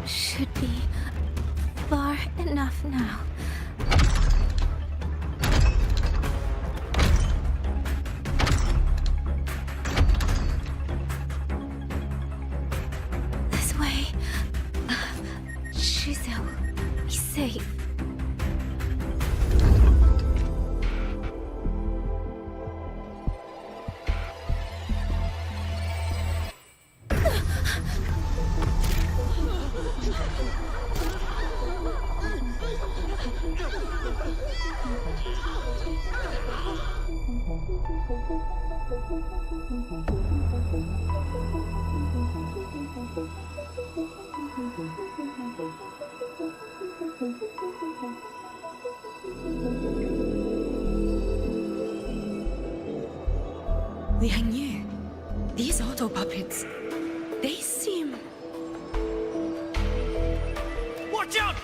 should be far enough now. This way. Shizu, be safe. Liang Yu, these auto puppets, they seem... Watch out!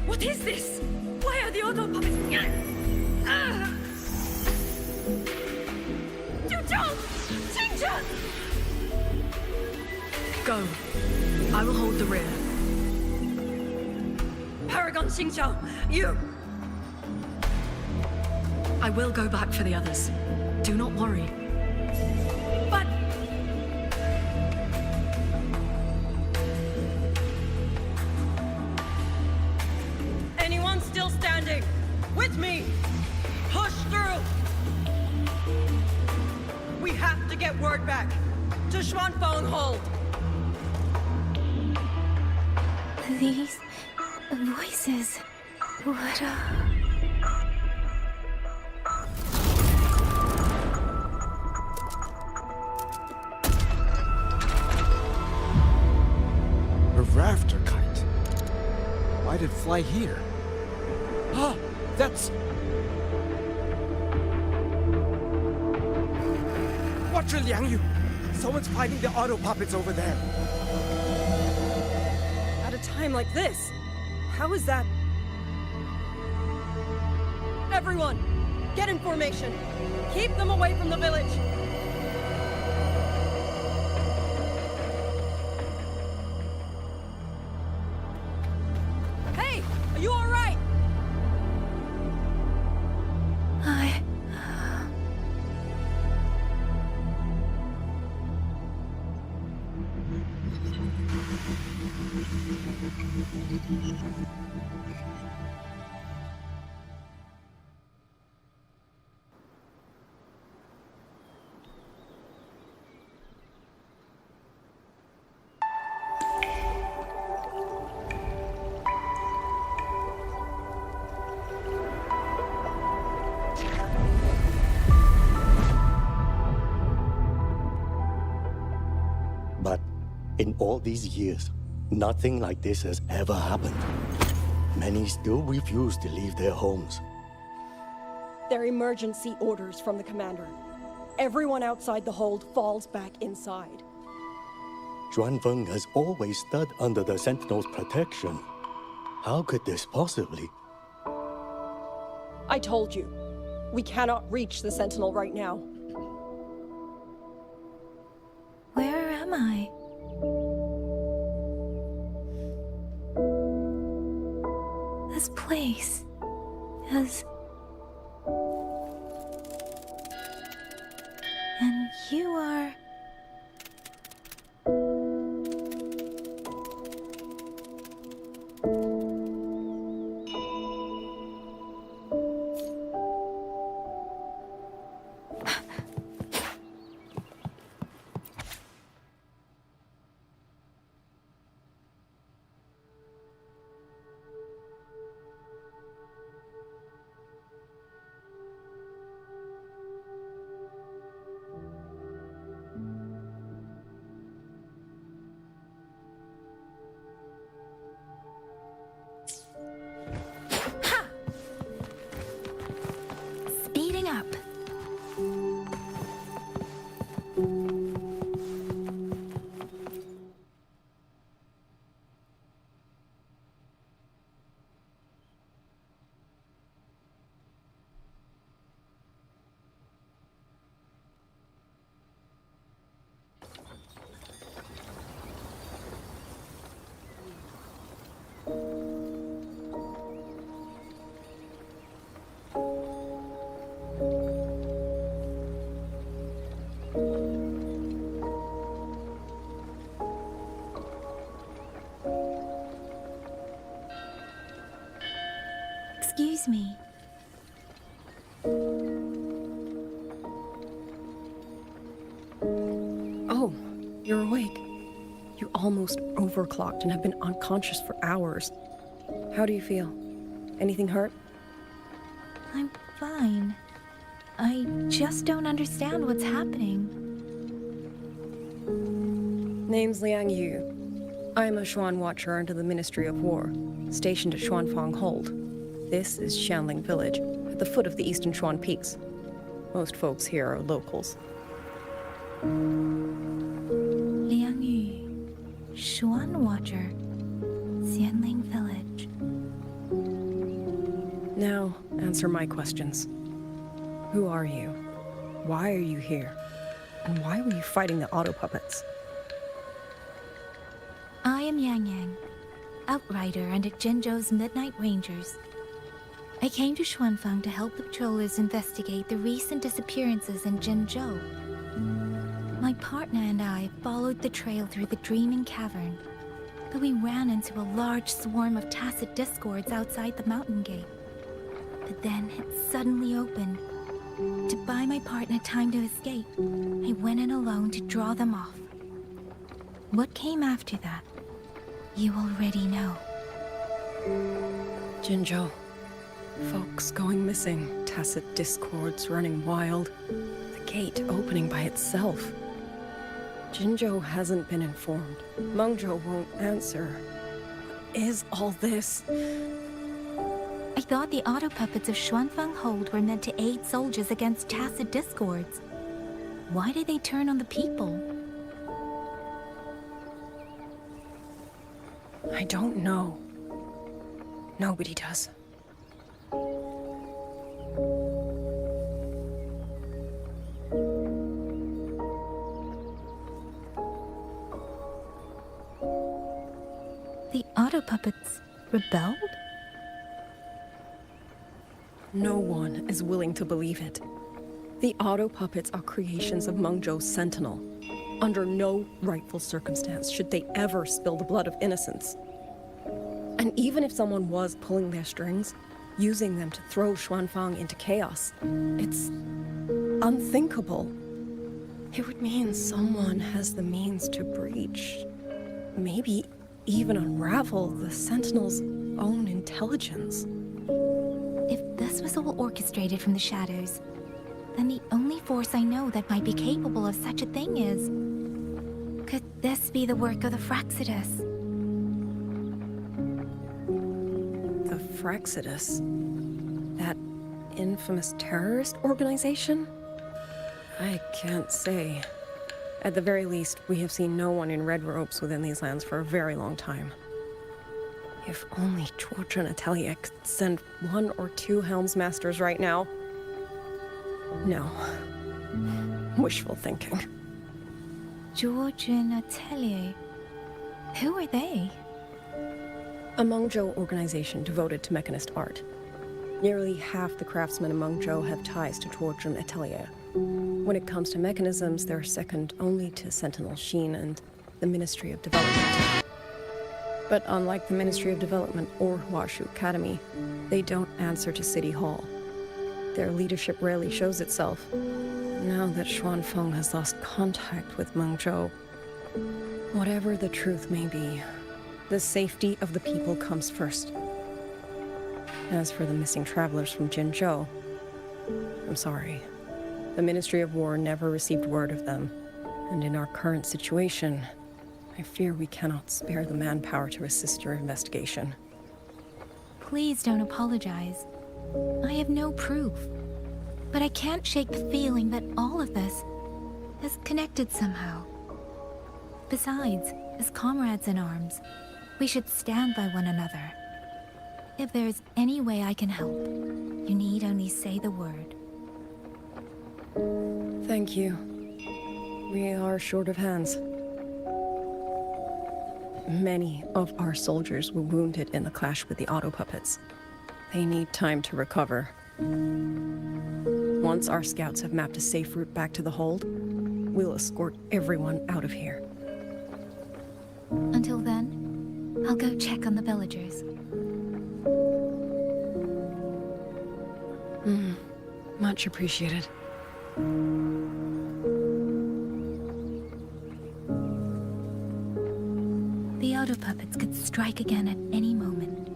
What is this? Why are the auto puppets... Go. I will hold the rear. Paragon Xingqiao, you! I will go back for the others. Do not worry. But... Anyone still standing? With me! Push through! We have to get word back to Xuanfeng Hold. These voices, what A rafter kite. Why'd it fly here? Ah, that's... Watch your Liang Yu! Someone's fighting the auto puppets over there. At a time like this, how is that? Everyone, get in formation. Keep them away from the village. Hey, are you all right? But in all these years, nothing like this has ever happened. Many still refuse to leave their homes. They're emergency orders from the commander. Everyone outside the hold falls back inside. Xuanfeng has always stood under the Sentinel's protection. How could this possibly? I told you, we cannot reach the Sentinel right now. am I? This place is... And you are... Speeding up. Excuse me. Oh, you're awake. You almost overclocked and have been unconscious for hours. How do you feel? Anything hurt? I'm fine. I just don't understand what's happening. Name's Liang Yu. I'm a Xuan Watcher under the Ministry of War, stationed at Xuanfang Hold. This is Xianling Village, at the foot of the Eastern Xuan Peaks. Most folks here are locals. Liang Yu, Xuan Watcher, Xianling Village. Now, answer my questions. Who are you? Why are you here? And why were you fighting the auto puppets? I am Yang Yang, Outrider under Jinzhou's Midnight Rangers. I came to Xuanfang to help the patrollers investigate the recent disappearances in Jinzhou. My partner and I followed the trail through the Dreaming Cavern, but we ran into a large swarm of tacit discords outside the mountain gate. But then it suddenly opened. To buy my partner time to escape, I went in alone to draw them off. What came after that, you already know. Jinzhou. Folks going missing, tacit discords running wild, the gate opening by itself. Jinzhou hasn't been informed. Mengzhou won't answer. What is all this? I thought the auto puppets of Xuanfang Hold were meant to aid soldiers against tacit discords. Why did they turn on the people? I don't know. Nobody does. The auto puppets rebelled? No one is willing to believe it. The auto puppets are creations of Mengzhou's Sentinel. Under no rightful circumstance should they ever spill the blood of innocents. And even if someone was pulling their strings, using them to throw Xuanfang into chaos, it's unthinkable. It would mean someone has the means to breach, maybe even unravel the Sentinel's own intelligence. If this was all orchestrated from the shadows, then the only force I know that might be capable of such a thing is... Could this be the work of the Fraxidus? The Fraxidus? That infamous terrorist organization? I can't say. At the very least, we have seen no one in red robes within these lands for a very long time. If only Georgia and Atelier could send 1 or 2 Helmsmasters right now. No. Wishful thinking. Georgian Atelier. Who are they? A Mengzhou organization devoted to mechanist art. Nearly half the craftsmen in Mengzhou have ties to Georgian Atelier. When it comes to mechanisms, they're second only to Sentinel Sheen and the Ministry of Development. But unlike the Ministry of Development or Huashu Academy, they don't answer to City Hall. Their leadership rarely shows itself. Now that Xuanfeng has lost contact with Mengzhou, whatever the truth may be, the safety of the people comes first. As for the missing travelers from Jinzhou, I'm sorry. The Ministry of War never received word of them, and in our current situation, I fear we cannot spare the manpower to assist your investigation. Please don't apologize. I have no proof. But I can't shake the feeling that all of this is connected somehow. Besides, as comrades in arms, we should stand by one another. If there's any way I can help, you need only say the word. Thank you. We are short of hands. Many of our soldiers were wounded in the clash with the auto puppets. They need time to recover. Once our scouts have mapped a safe route back to the hold, we'll escort everyone out of here. Until then, I'll go check on the villagers. Much appreciated. The auto puppets could strike again at any moment.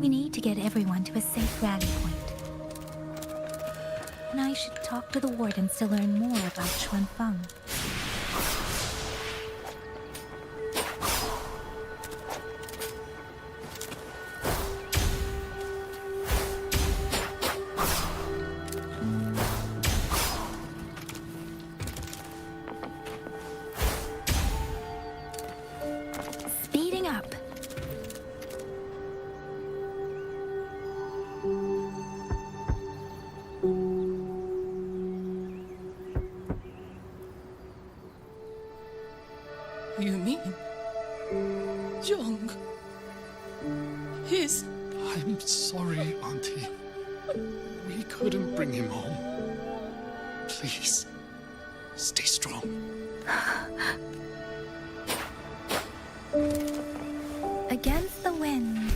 We need to get everyone to a safe rally point. And I should talk to the wardens to learn more about Xuanfeng. Speeding up. You mean Jung? He's... I'm sorry, Auntie. We couldn't bring him home. Please, stay strong. Against the wind.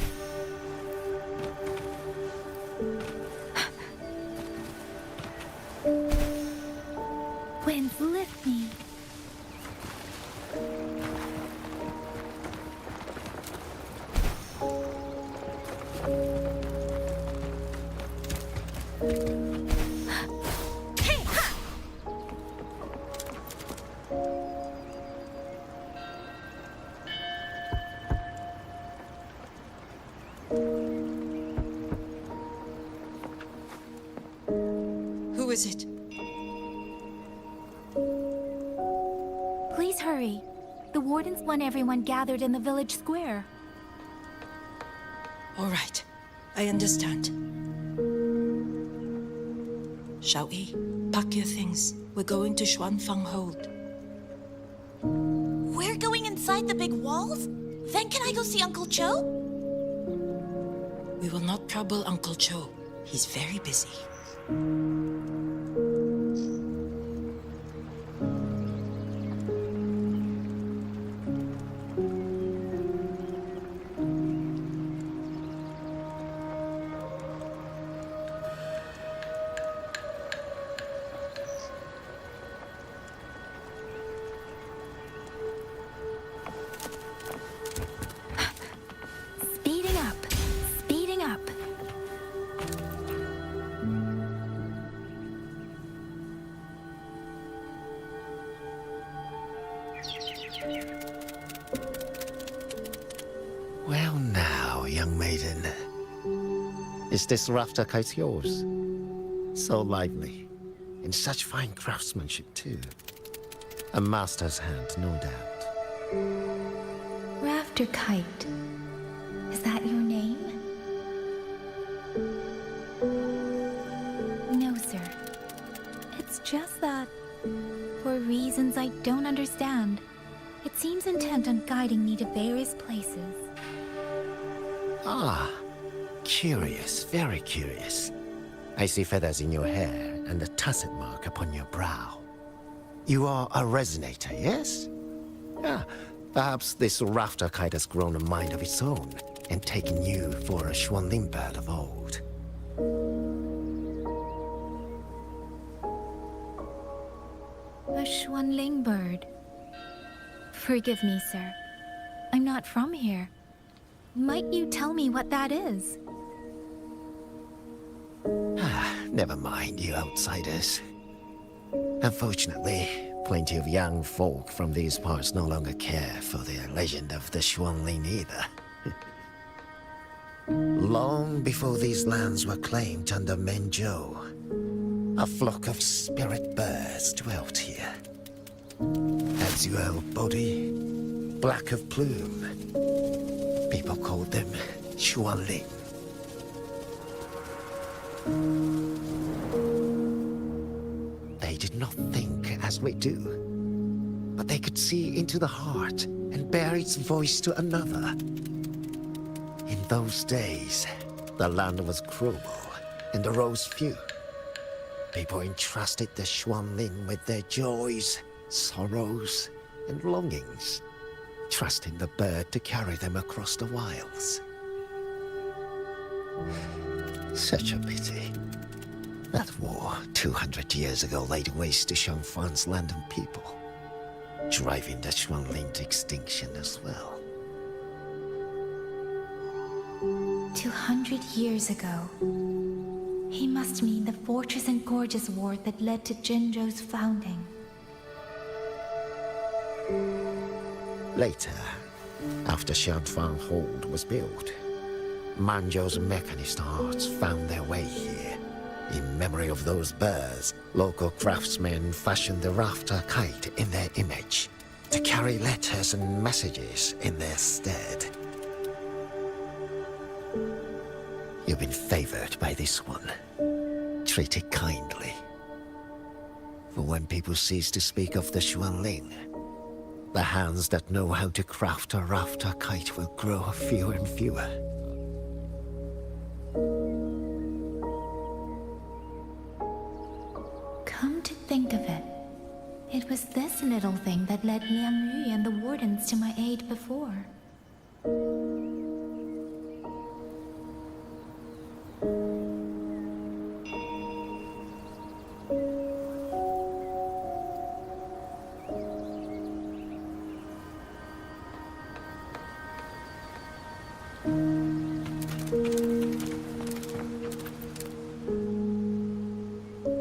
Winds lift me. Hey, ha! Who is it? Please hurry. The wardens want everyone gathered in the village square. All right, I understand. Shall we? Pack your things. We're going to Xuanfeng Hold. We're going inside the big walls? Then can I go see Uncle Cho? We will not trouble Uncle Cho. He's very busy. Speeding up. Speeding up. Well now, young maiden. Is this rafter kite yours? So lively. And such fine craftsmanship, too. A master's hand, no doubt. Rafter Kite. Is that your name? No, sir. It's just that, for for reasons I don't understand. It seems intent on guiding me to various places. Ah, curious, very curious. I see feathers in your hair and a tusset mark upon your brow. You are a resonator, yes? Ah, perhaps this rafter kite has grown a mind of its own and taken you for a Xuanling bird of old. A Xuanling bird. Forgive me, sir. I'm not from here. Might you tell me what that is? Never mind, you outsiders. Unfortunately, plenty of young folk from these parts no longer care for the legend of the Xuanling either. Long before these lands were claimed under Mengzhou, a flock of spirit birds dwelt here. Azure body, black of plume. People called them Xuanling. They did not think as we do, but they could see into the heart and bear its voice to another. In those days, the land was cruel and the roads few. People entrusted the Xuanling with their joys, sorrows, and longings, trusting the bird to carry them across the wilds. Such a pity. That war 200 years ago laid waste to Shangfan's land and people, driving the Xuanling to extinction as well. 200 years ago. He must mean the Fortress and Gorges War that led to Jinzhou's founding. Later, after Shangfang Hold was built, Manzhou's mechanist arts found their way here. In memory of those birds, local craftsmen fashioned the rafter kite in their image to carry letters and messages in their stead. You've been favored by this one. Treat it kindly. For when people cease to speak of the Xuanling, the hands that know how to craft a rafter kite will grow fewer and fewer. Come to think of it, it was this little thing that led Liang Yu and the Wardens to my aid before.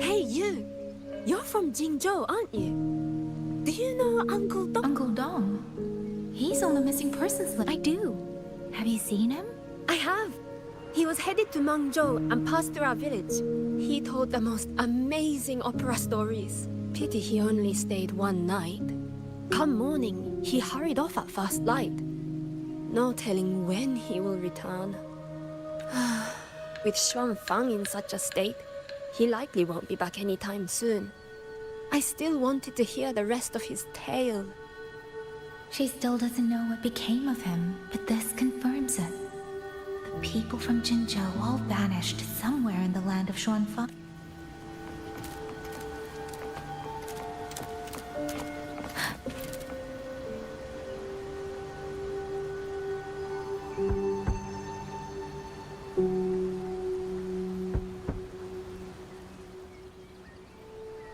Hey, you! You're from Jingzhou, aren't you? Do you know Uncle Dong? Uncle Dong? He's on the missing persons list. I do. Have you seen him? I have. He was headed to Mengzhou and passed through our village. He told the most amazing opera stories. Pity he only stayed one night. Come morning, he hurried off at first light. No telling when he will return. With Xuanfang in such a state, he likely won't be back anytime soon. I still wanted to hear the rest of his tale. She still doesn't know what became of him, but this confirms it. The people from Jinzhou all vanished somewhere in the land of Xuanfang.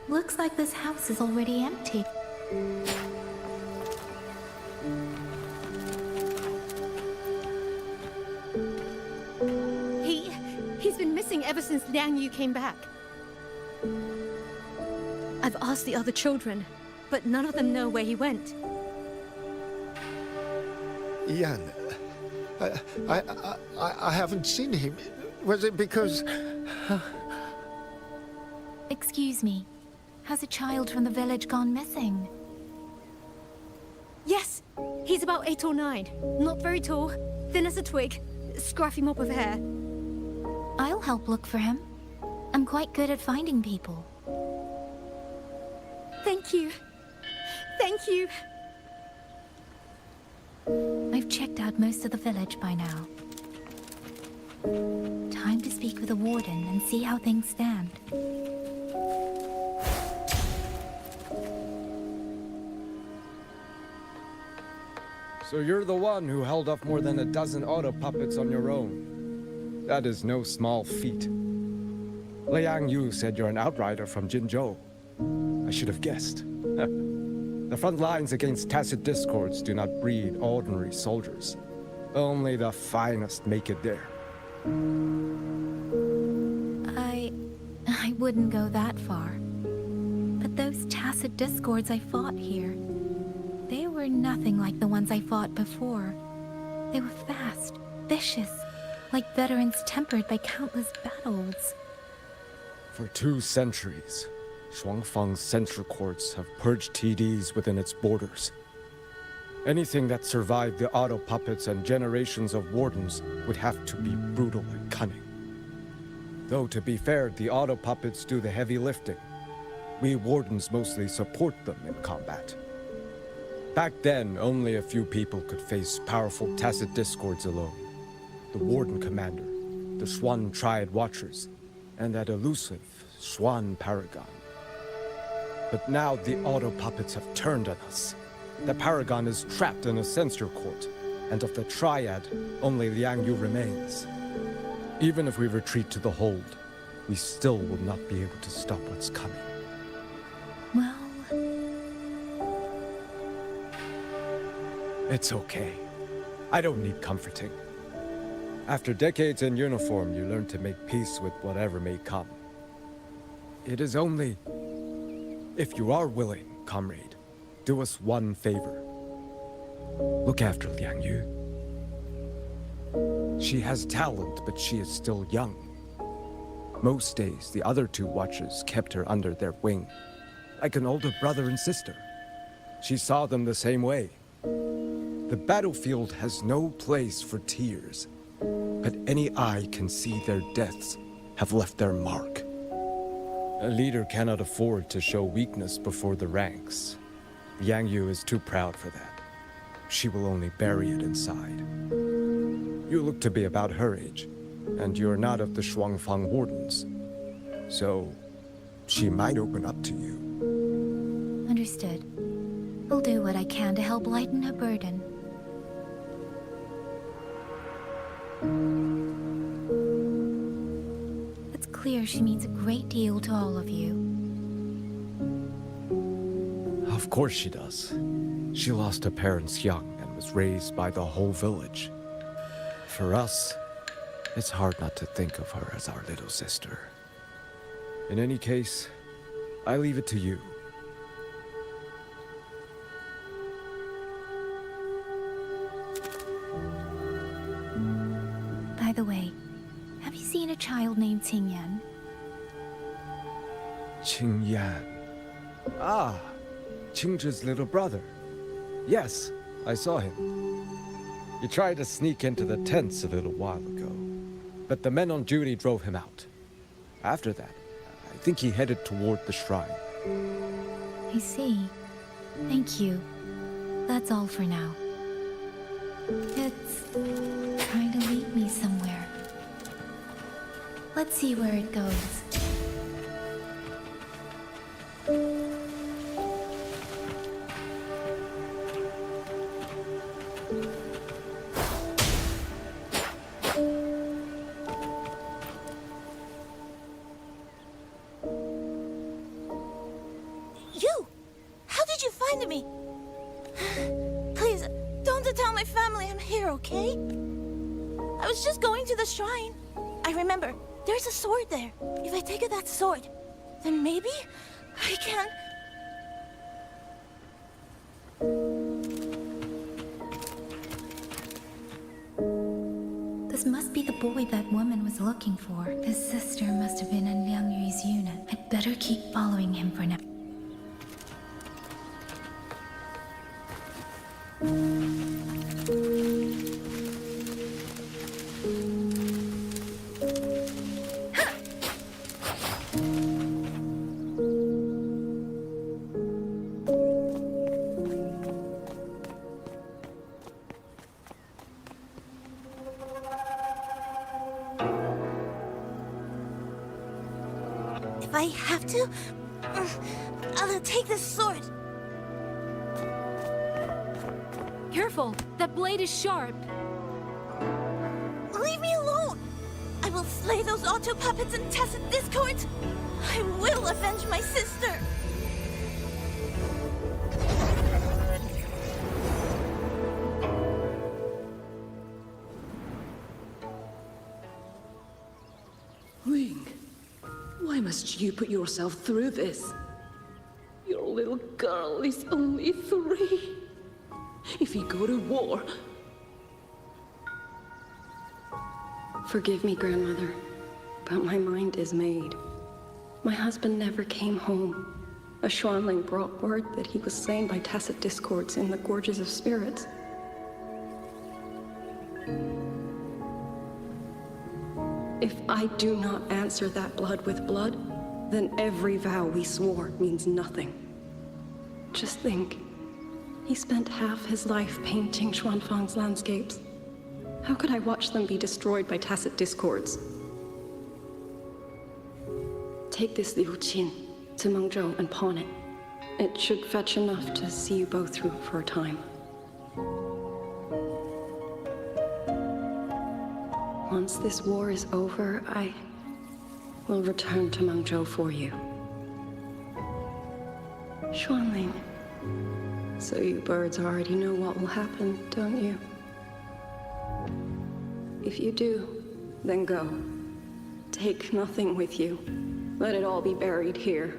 Looks like this house is already empty. He's been missing ever since Liang Yu came back. I've asked the other children, but none of them know where he went. Yan, I haven't seen him. Was it because... Excuse me. Has a child from the village gone missing? Yes, he's about 8 or 9. Not very tall, thin as a twig, scruffy mop of hair. I'll help look for him. I'm quite good at finding people. Thank you. Thank you. I've checked out most of the village by now. Time to speak with the warden and see how things stand. So you're the one who held off more than a dozen auto puppets on your own. That is no small feat. Liang Yu said you're an outrider from Jinzhou. I should have guessed. The front lines against tacit discords do not breed ordinary soldiers. Only the finest make it there. I wouldn't go that far. But those tacit discords I fought here, they were nothing like the ones I fought before. They were fast, vicious, like veterans tempered by countless battles. For 2 centuries, Shuangfang's central courts have purged TDs within its borders. Anything that survived the auto puppets and generations of wardens would have to be brutal and cunning. Though to be fair, the auto puppets do the heavy lifting. We wardens mostly support them in combat. Back then, only a few people could face powerful tacit discords alone. The warden commander, the Swan Triad Watchers, and that elusive Swan Paragon. But now the auto puppets have turned on us. The Paragon is trapped in a censor court, and of the Triad, only Liang Yu remains. Even if we retreat to the hold, we still will not be able to stop what's coming. Well... It's okay. I don't need comforting. After decades in uniform, you learn to make peace with whatever may come. It is only... If you are willing, comrade, do us one favor. Look after Liang Yu. She has talent, but she is still young. Most days, the other 2 watchers kept her under their wing, like an older brother and sister. She saw them the same way. The battlefield has no place for tears, but any eye can see their deaths have left their mark. A leader cannot afford to show weakness before the ranks. Yang Yu is too proud for that. She will only bury it inside. You look to be about her age, and you're not of the Shuangfang Wardens. So, she might open up to you. Understood. I'll do what I can to help lighten her burden. It's clear she means a great deal to all of you. Of course she does. She lost her parents young and was raised by the whole village. For us, it's hard not to think of her as our little sister. In any case, I leave it to you. By the way, have you seen a child named Qingyan? Qingyan. Ah, Qingzhi's little brother. Yes, I saw him. He tried to sneak into the tents a little while ago, but the men on duty drove him out. After that, I think he headed toward the shrine. I see. Thank you. That's all for now. It's trying to lead me somewhere. Let's see where it goes. You! How did you find me? Please, don't tell my family I'm here, okay? I was just going to the shrine. I remember, there's a sword there. If I take that sword, then maybe I can... This must be the boy that woman was looking for. His sister must have been in Liang Yu's unit. I'd better keep following him for now. If I have to, I'll take this sword. Careful! That blade is sharp! Leave me alone! I will slay those auto puppets and tacit discords! I will avenge my sister! Wing, why must you put yourself through this? Your little girl is only 3. If you go to war... Forgive me, Grandmother, but my mind is made. My husband never came home. A Xuanling brought word that he was slain by tacit discords in the Gorges of Spirits. If I do not answer that blood with blood, then every vow we swore means nothing. Just think, he spent half his life painting Xuanfang's landscapes. How could I watch them be destroyed by tacit discords? Take this Liu Qin to Mengzhou and pawn it. It should fetch enough to see you both through for a time. Once this war is over, I will return to Mengzhou for you. Xuanling. So you birds already know what will happen, don't you? If you do, then go. Take nothing with you. Let it all be buried here.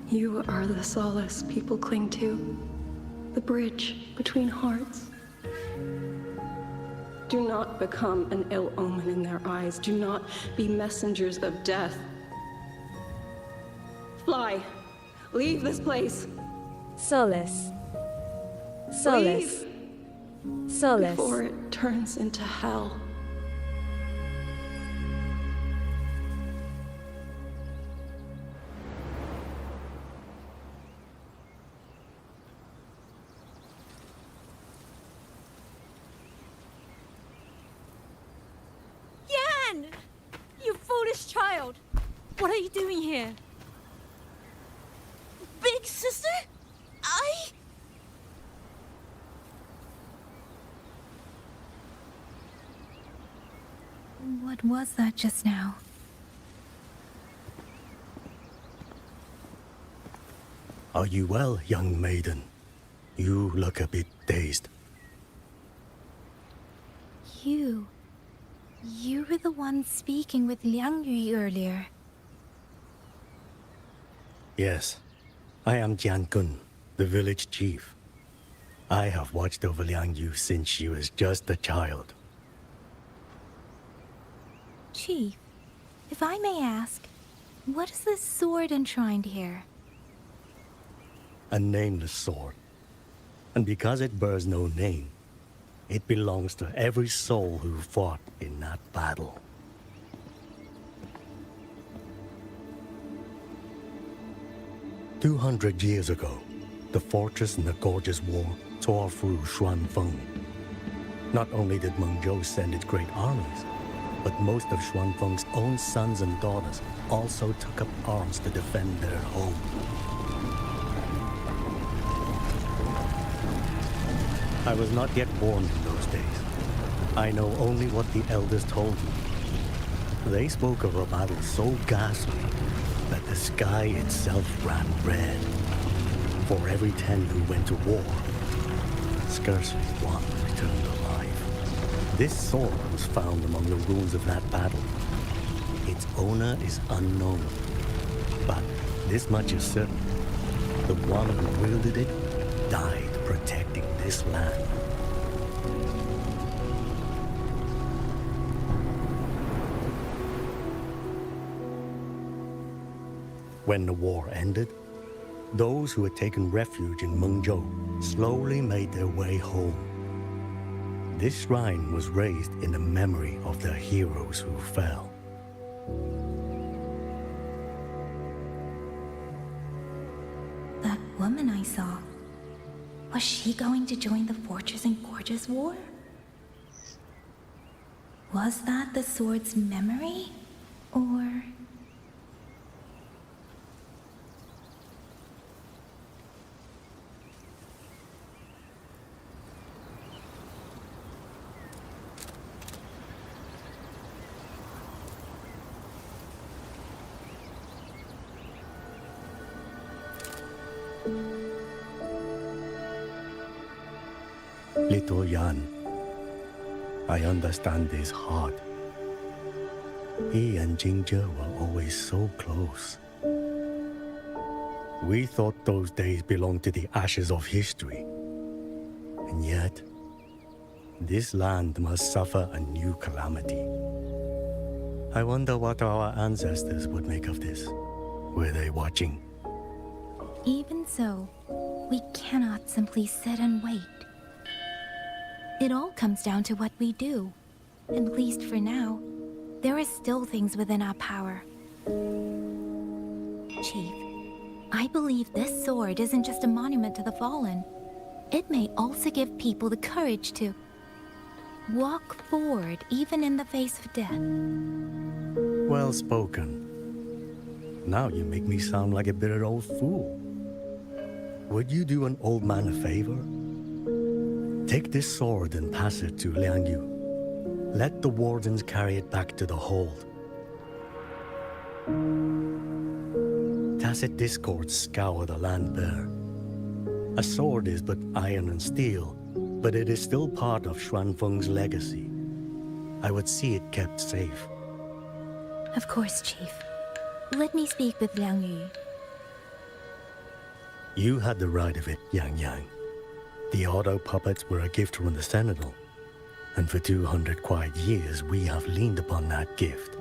You are the solace people cling to, the bridge between hearts. Do not become an ill omen in their eyes. Do not be messengers of death. Fly. Leave this place. Solace. Solace. Solace. Before it turns into hell. Yan! You foolish child! What are you doing here? Big sister? What was that just now? Are you well, young maiden? You look a bit dazed. You were the one speaking with Liang Yu earlier. Yes, I am Jian Kun, the village chief. I have watched over Liang Yu since she was just a child. Chief, if I may ask, what is this sword enshrined here? A nameless sword. And because it bears no name, it belongs to every soul who fought in that battle. "200 years ago, the fortress in the Gorgeous War tore through Xuanfeng. Not only did Mengzhou send its great armies, but most of Xuanfeng's own sons and daughters also took up arms to defend their home. I was not yet born in those days. I know only what the elders told me. They spoke of a battle so ghastly that the sky itself ran red. For every 10 who went to war, scarcely one returned alive. This sword was found among the ruins of that battle. Its owner is unknown, but this much is certain. The one who wielded it died protecting this land. When the war ended, those who had taken refuge in Mengzhou slowly made their way home. This shrine was raised in the memory of the heroes who fell. That woman I saw, was she going to join the Fortress and Gorges War? Was that the sword's memory? Or... Little Yan, I understand his heart. He and Jingzhe were always so close. We thought those days belonged to the ashes of history. And yet, this land must suffer a new calamity. I wonder what our ancestors would make of this. Were they watching? Even so, we cannot simply sit and wait. It all comes down to what we do. At least for now, there are still things within our power. Chief, I believe this sword isn't just a monument to the fallen. It may also give people the courage to walk forward even in the face of death. Well spoken. Now you make me sound like a bitter old fool. Would you do an old man a favor? Take this sword and pass it to Liang Yu. Let the wardens carry it back to the hold. Tacit discords scour the land bare. A sword is but iron and steel, but it is still part of Xuanfeng's legacy. I would see it kept safe. Of course, Chief. Let me speak with Liang Yu. You had the right of it, Yang Yang. The auto puppets were a gift from the Sentinel, and for 200 quiet years we have leaned upon that gift.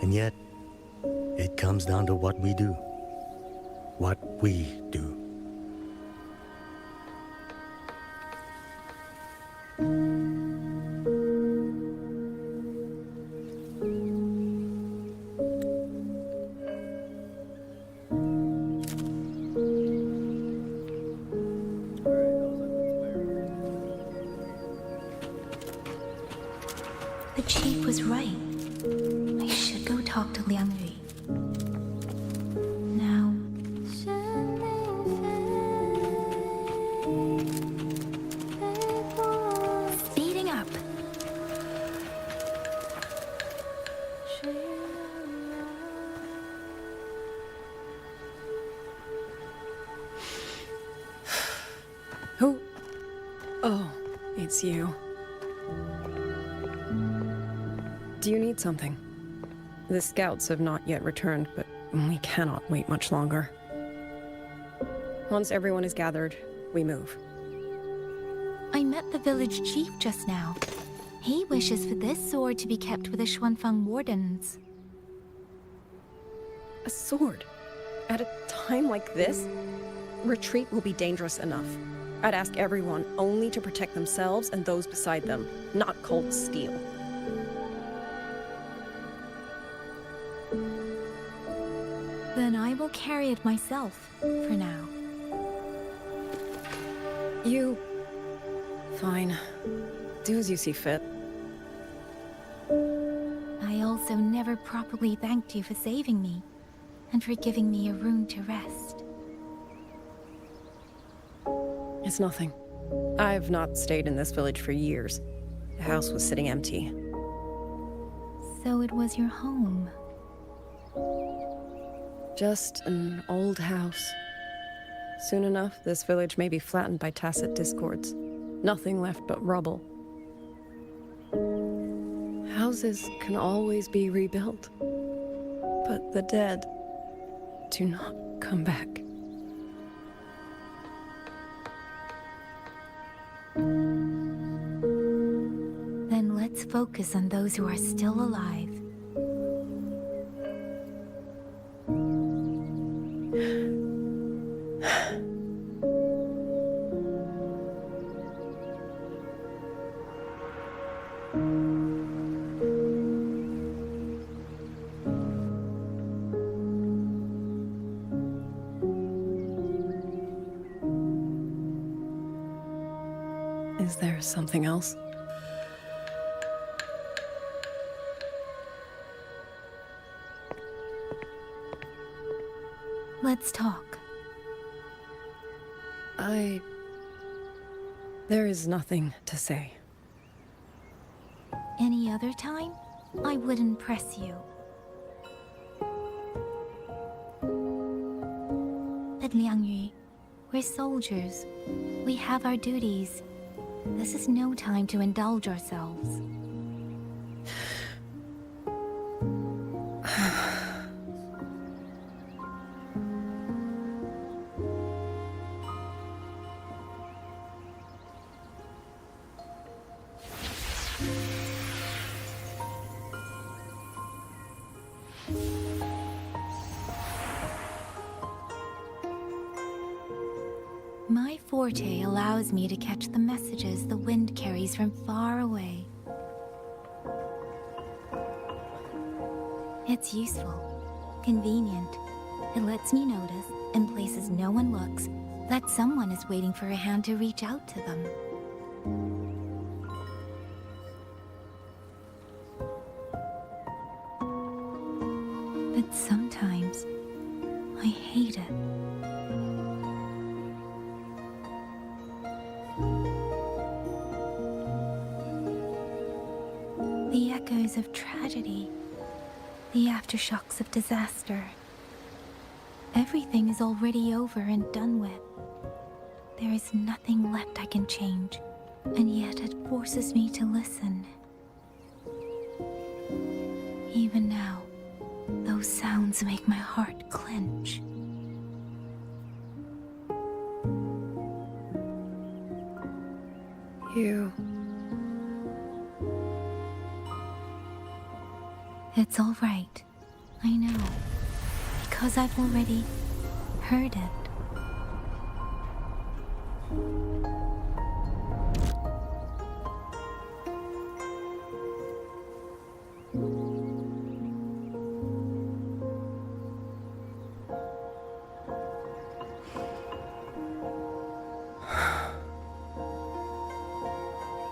And yet, it comes down to what we do. What we do. The chief was right. I should go talk to Liang Yu. Now, speeding up. Who? Oh, it's you. Do you need something? The scouts have not yet returned, but we cannot wait much longer. Once everyone is gathered, we move. I met the village chief just now. He wishes for this sword to be kept with the Xuanfang wardens. A sword? At a time like this? Retreat will be dangerous enough. I'd ask everyone only to protect themselves and those beside them, not cold steel. Then I will carry it myself, for now. You... Fine. Do as you see fit. I also never properly thanked you for saving me, and for giving me a room to rest. It's nothing. I've not stayed in this village for years. The house was sitting empty. So it was your home. Just an old house. Soon enough, this village may be flattened by tacit discords. Nothing left but rubble. Houses can always be rebuilt, but the dead do not come back. Then let's focus on those who are still alive. Is there something else? Let's talk. There is nothing to say. Any other time, I wouldn't press you. But Liangyu, we're soldiers. We have our duties. This is no time to indulge ourselves. My forte allows me to catch the messages the wind carries from far away. It's useful, convenient. It lets me notice, in places no one looks, that someone is waiting for a hand to reach out to them. But sometimes, I hate it. The echoes of tragedy, the aftershocks of disaster. Everything is already over and done with. There is nothing left I can change, and yet it forces me to listen. Even now, those sounds make my heart clench. You... It's all right. I know. Because I've already heard it.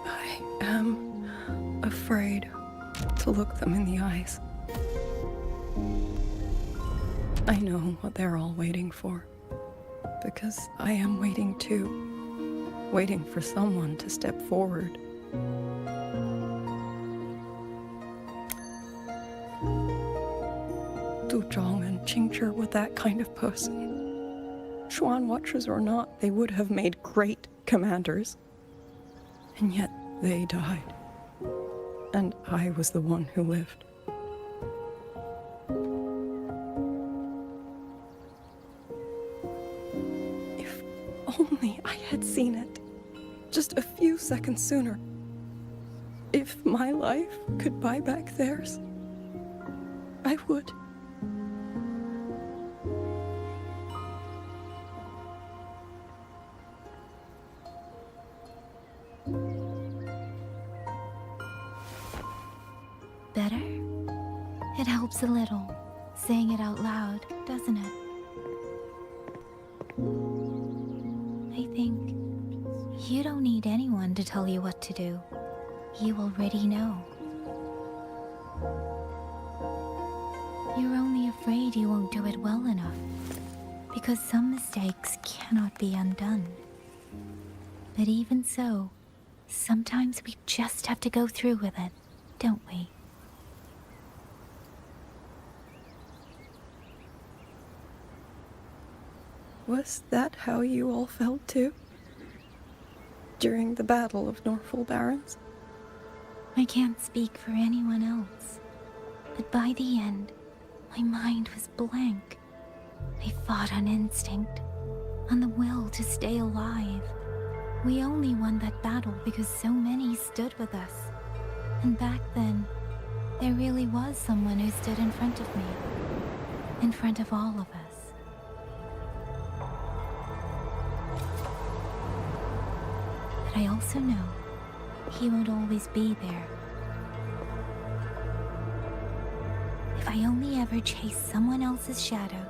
I am afraid to look them in the eyes. I know what they're all waiting for, because I am waiting too, waiting for someone to step forward. Du Zhong and Qingzhi were that kind of person. Xuan Watchers or not, they would have made great commanders. And yet they died. And I was the one who lived. If only I had seen it, just a few seconds sooner. If my life could buy back theirs, I would. Better? It helps a little, saying it out loud, doesn't it? I think you don't need anyone to tell you what to do. You already know. You're only afraid you won't do it well enough, because some mistakes cannot be undone. But even so, sometimes we just have to go through with it, don't we? Was that how you all felt too? During the Battle of Norfolk Barrens? I can't speak for anyone else, but by the end, my mind was blank. I fought on instinct, on the will to stay alive. We only won that battle because so many stood with us. And back then, there really was someone who stood in front of me. In front of all of us. But I also know he won't always be there. If I only ever chase someone else's shadow,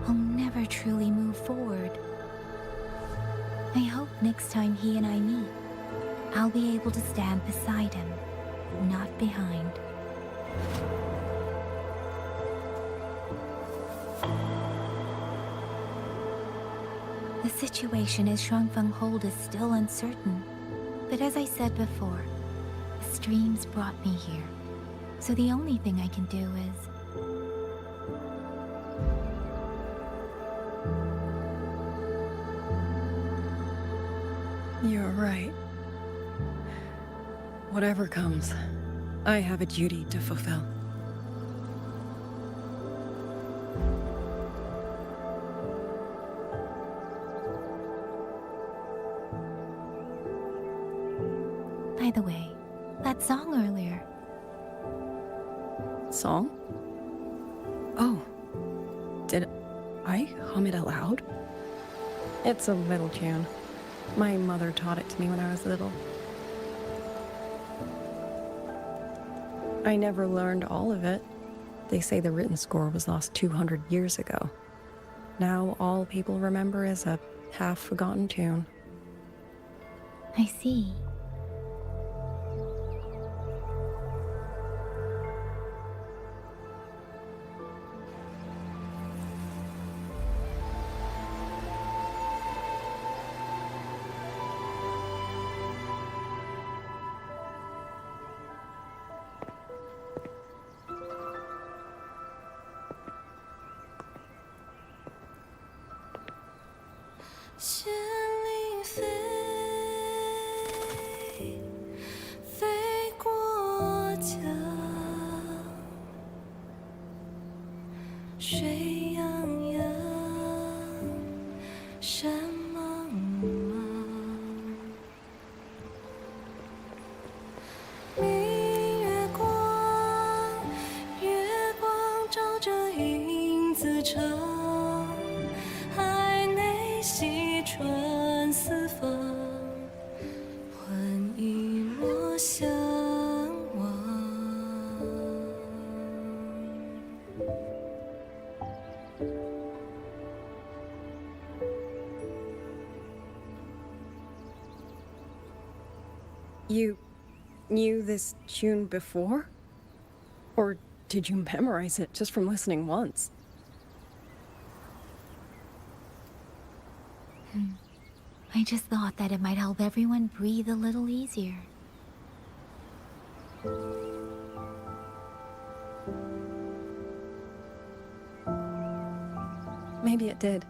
I'll never truly move forward. I hope next time he and I meet, I'll be able to stand beside him, not behind. The situation as Shuangfeng Hold is still uncertain, but as I said before, the streams brought me here, so the only thing I can do is... You're right. Whatever comes, I have a duty to fulfill. By the way, that song earlier. Song? Oh. Did I hum it aloud? It's a little tune. My mother taught it to me when I was little. I never learned all of it. They say the written score was lost 200 years ago. Now all people remember is a half-forgotten tune. I see. You knew this tune before? Or did you memorize it just from listening once? I just thought that it might help everyone breathe a little easier. Maybe it did.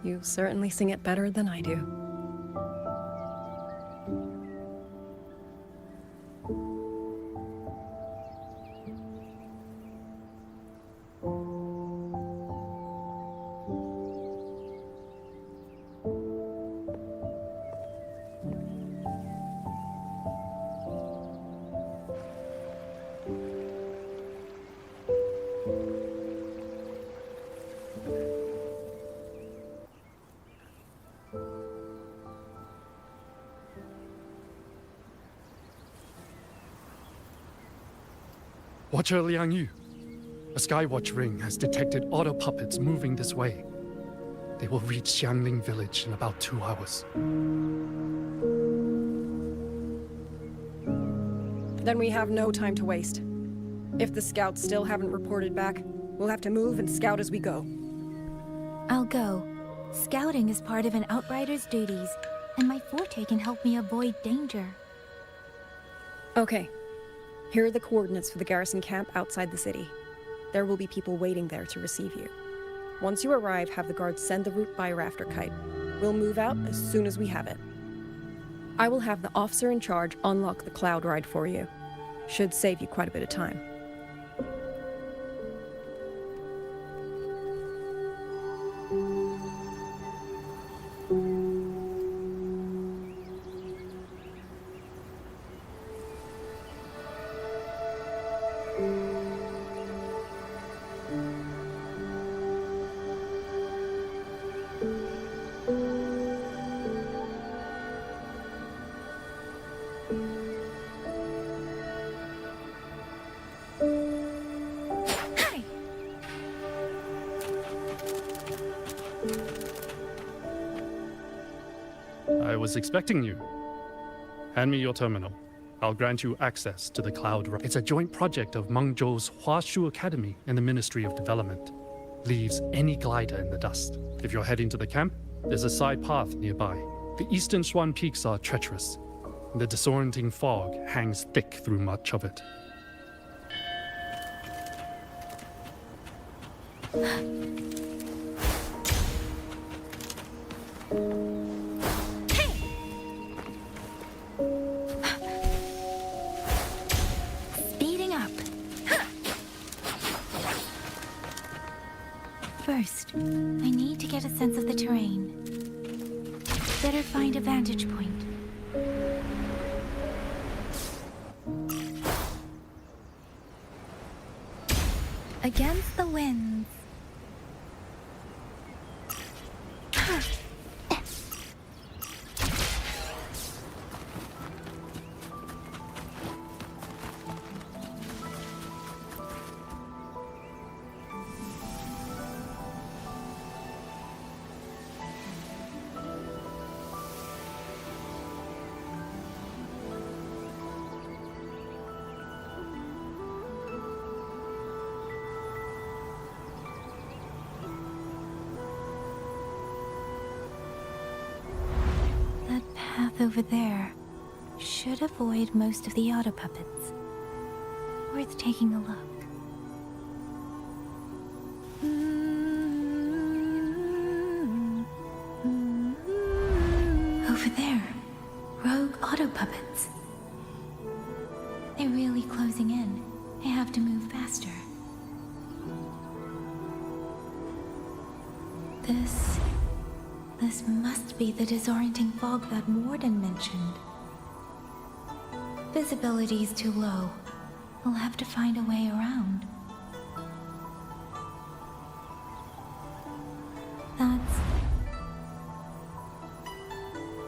You certainly sing it better than I do. Watcher Liang Yu, a Skywatch ring has detected auto puppets moving this way. They will reach Xiangling village in about 2 hours. Then we have no time to waste. If the scouts still haven't reported back, we'll have to move and scout as we go. I'll go. Scouting is part of an outrider's duties, and my forte can help me avoid danger. Okay. Here are the coordinates for the garrison camp outside the city. There will be people waiting there to receive you. Once you arrive, have the guards send the route by rafter kite. We'll move out as soon as we have it. I will have the officer in charge unlock the cloud ride for you. Should save you quite a bit of time. I was expecting you. Hand me your terminal. I'll grant you access to the cloud. It's a joint project of Mengzhou's Huashu Academy and the Ministry of Development. Leaves any glider in the dust. If you're heading to the camp, there's a side path nearby. The eastern Shuan peaks are treacherous. The disorienting fog hangs thick through much of it. Speeding up. First, I need to get a sense of the terrain. Better find a vantage point. Against the winds. Path over there should avoid most of the auto puppets. Worth taking a look. Over there, rogue auto puppets. They're really closing in. I have to move faster. This must be the disorienting fog that Warden mentioned. Visibility's too low. We'll have to find a way around.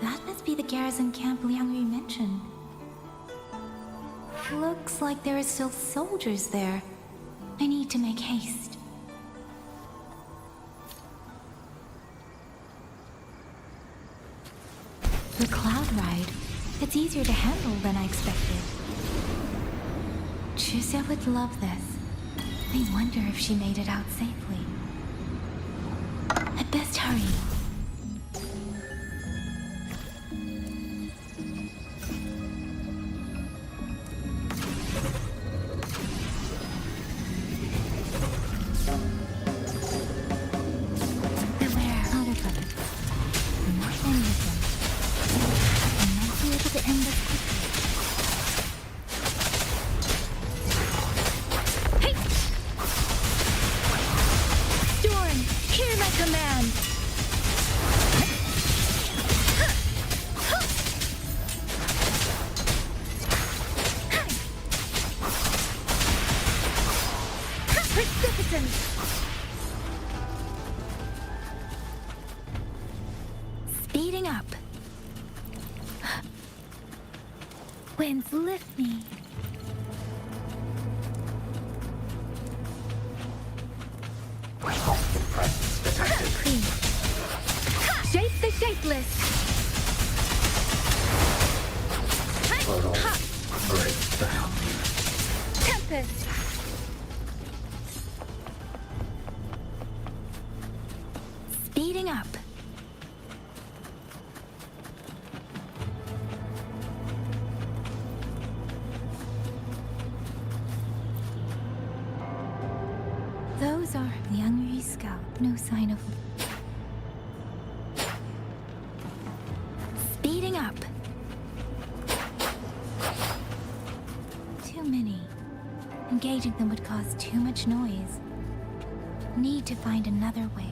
That must be the garrison camp Liang Yu mentioned. Looks like there are still soldiers there. I need to make haste. The cloud ride. It's easier to handle than I expected. Chusya would love this. I wonder if she made it out safely. I'd best hurry. Beware, auto puppets. Not many of them. I might be able to end this quickly. Hey! Storm, hear my command! Precipitance! Speeding up. Winds lift me. Please. Shape the shapeless. Tempest. Speeding up. Those are Liang Yu's scout. No sign of... Speeding up. Too many. Engaging them would cause too much noise. Need to find another way.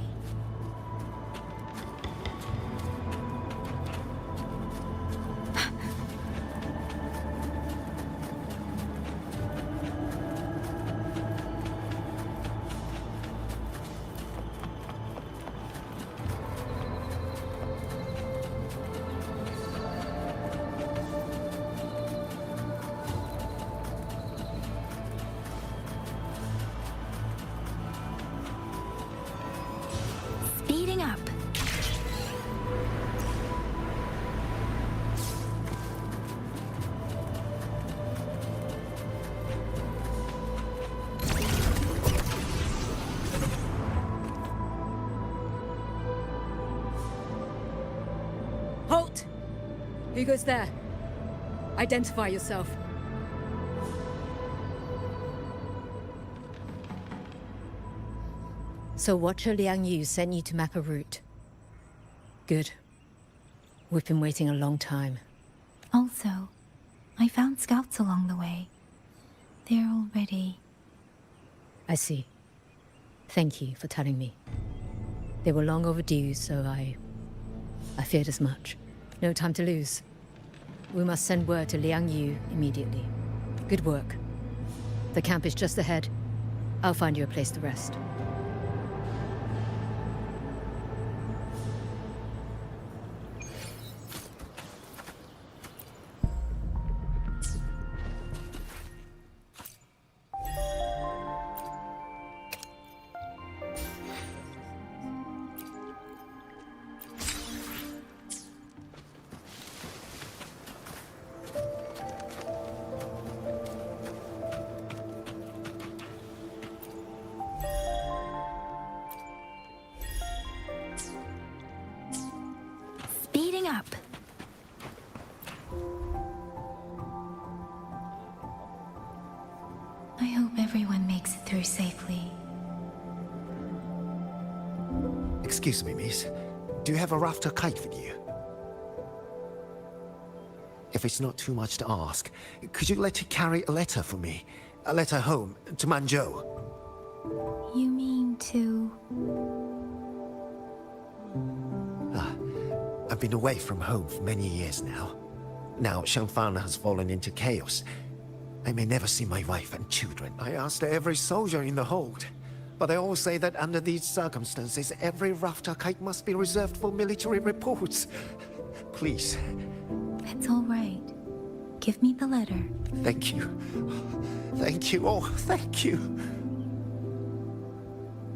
Speeding up. Halt! Who goes there? Identify yourself. So Watcher Liang Yu sent you to map a route. Good. We've been waiting a long time. Also, I found scouts along the way. They're all ready. I see. Thank you for telling me. They were long overdue, so I feared as much. No time to lose. We must send word to Liang Yu immediately. Good work. The camp is just ahead. I'll find you a place to rest. Speeding up. I hope everyone makes it through safely. Excuse me, miss. Do you have a rafter kite with you? If it's not too much to ask, could you let it carry a letter for me? A letter home, to Manzhou. You mean to... I've been away from home for many years now. Now Shangfang has fallen into chaos. I may never see my wife and children. I asked every soldier in the hold, but they all say that under these circumstances, every rafter kite must be reserved for military reports. Please. It's all right. Give me the letter. Thank you. Thank you. Oh, thank you.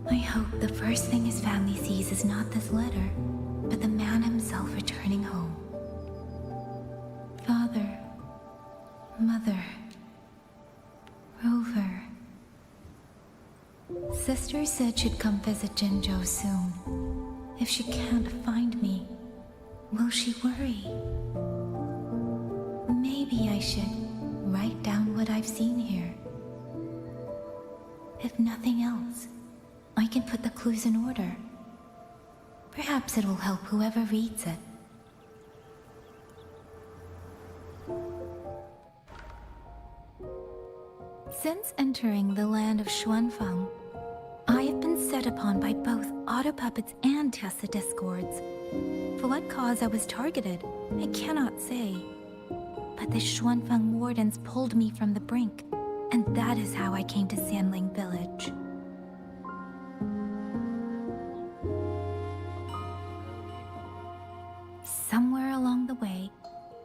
I hope the first thing his family sees is not this letter, but the man himself returning home. Father, Mother, Rover. Sister said she'd come visit Jinzhou soon. If she can't find me, will she worry? Maybe I should write down what I've seen here. If nothing else, I can put the clues in order. Perhaps it will help whoever reads it. Since entering the land of Xuanfang, I have been set upon by both auto puppets and Tessa discords. For what cause I was targeted, I cannot say. But the Xuanfang wardens pulled me from the brink, and that is how I came to Sanling Village. Somewhere along the way,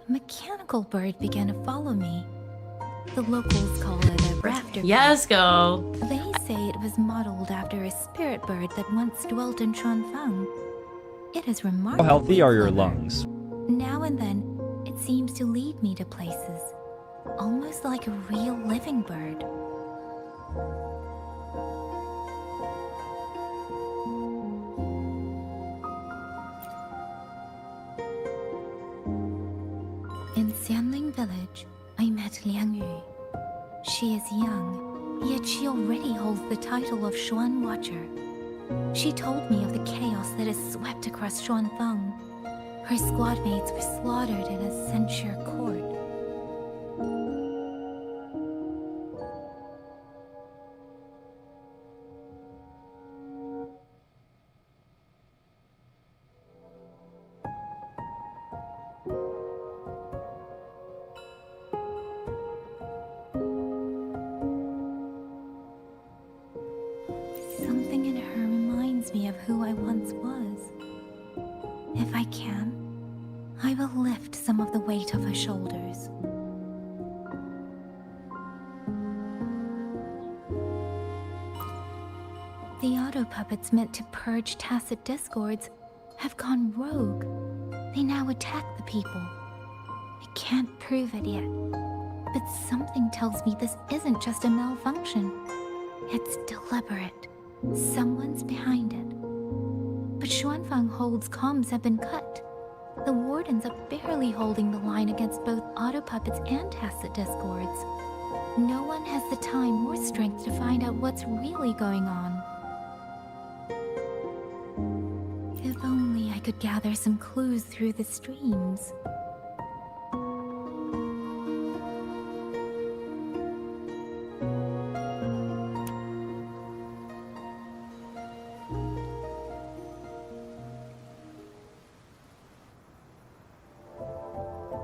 a mechanical bird began to follow me. The locals call it a rafter. Yes, go. They say it was modeled after a spirit bird that once dwelt in Xuanfang. It is remarkable. How healthy are your lungs? Now and then, it seems to lead me to places, almost like a real living bird. In Sanling Village, I met Liang Yu. She is young, Yet she already holds the title of Xuan Watcher. She told me of the chaos that has swept across Xuanfeng. Her squad mates were slaughtered in a censure court. Something in her reminds me of who I once was. If I can, I will lift some of the weight off her shoulders. The auto puppets meant to purge tacit discords have gone rogue. They now attack the people. I can't prove it yet, but something tells me this isn't just a malfunction. It's deliberate. Someone's behind it. But Xuanfang Hold's comms have been cut. The wardens are barely holding the line against both auto puppets and tacit discords. No one has the time or strength to find out what's really going on. If only I could gather some clues through the streams.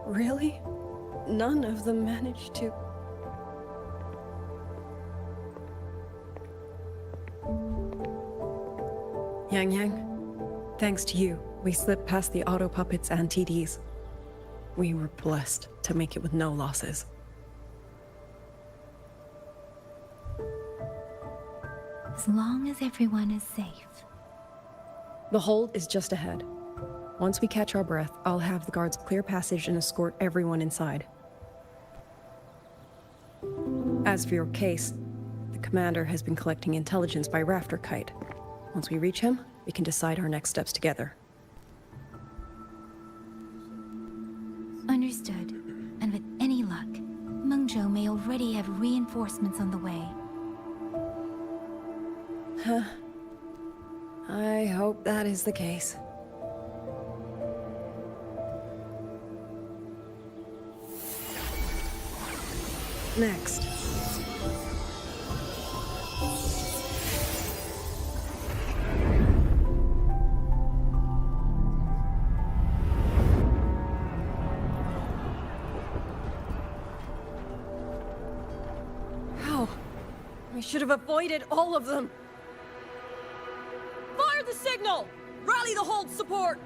Really? None of them managed to... Yang, thanks to you, we slipped past the auto puppets and TDs. We were blessed to make it with no losses. As long as everyone is safe. The hold is just ahead. Once we catch our breath, I'll have the guards clear passage and escort everyone inside. As for your case, the commander has been collecting intelligence by Rafter Kite. Once we reach him, we can decide our next steps together. Understood. And with any luck, Mengzhou may already have reinforcements on the way. Huh. I hope that is the case. Next. How? We should have avoided all of them. Fire the signal! Rally the hold support!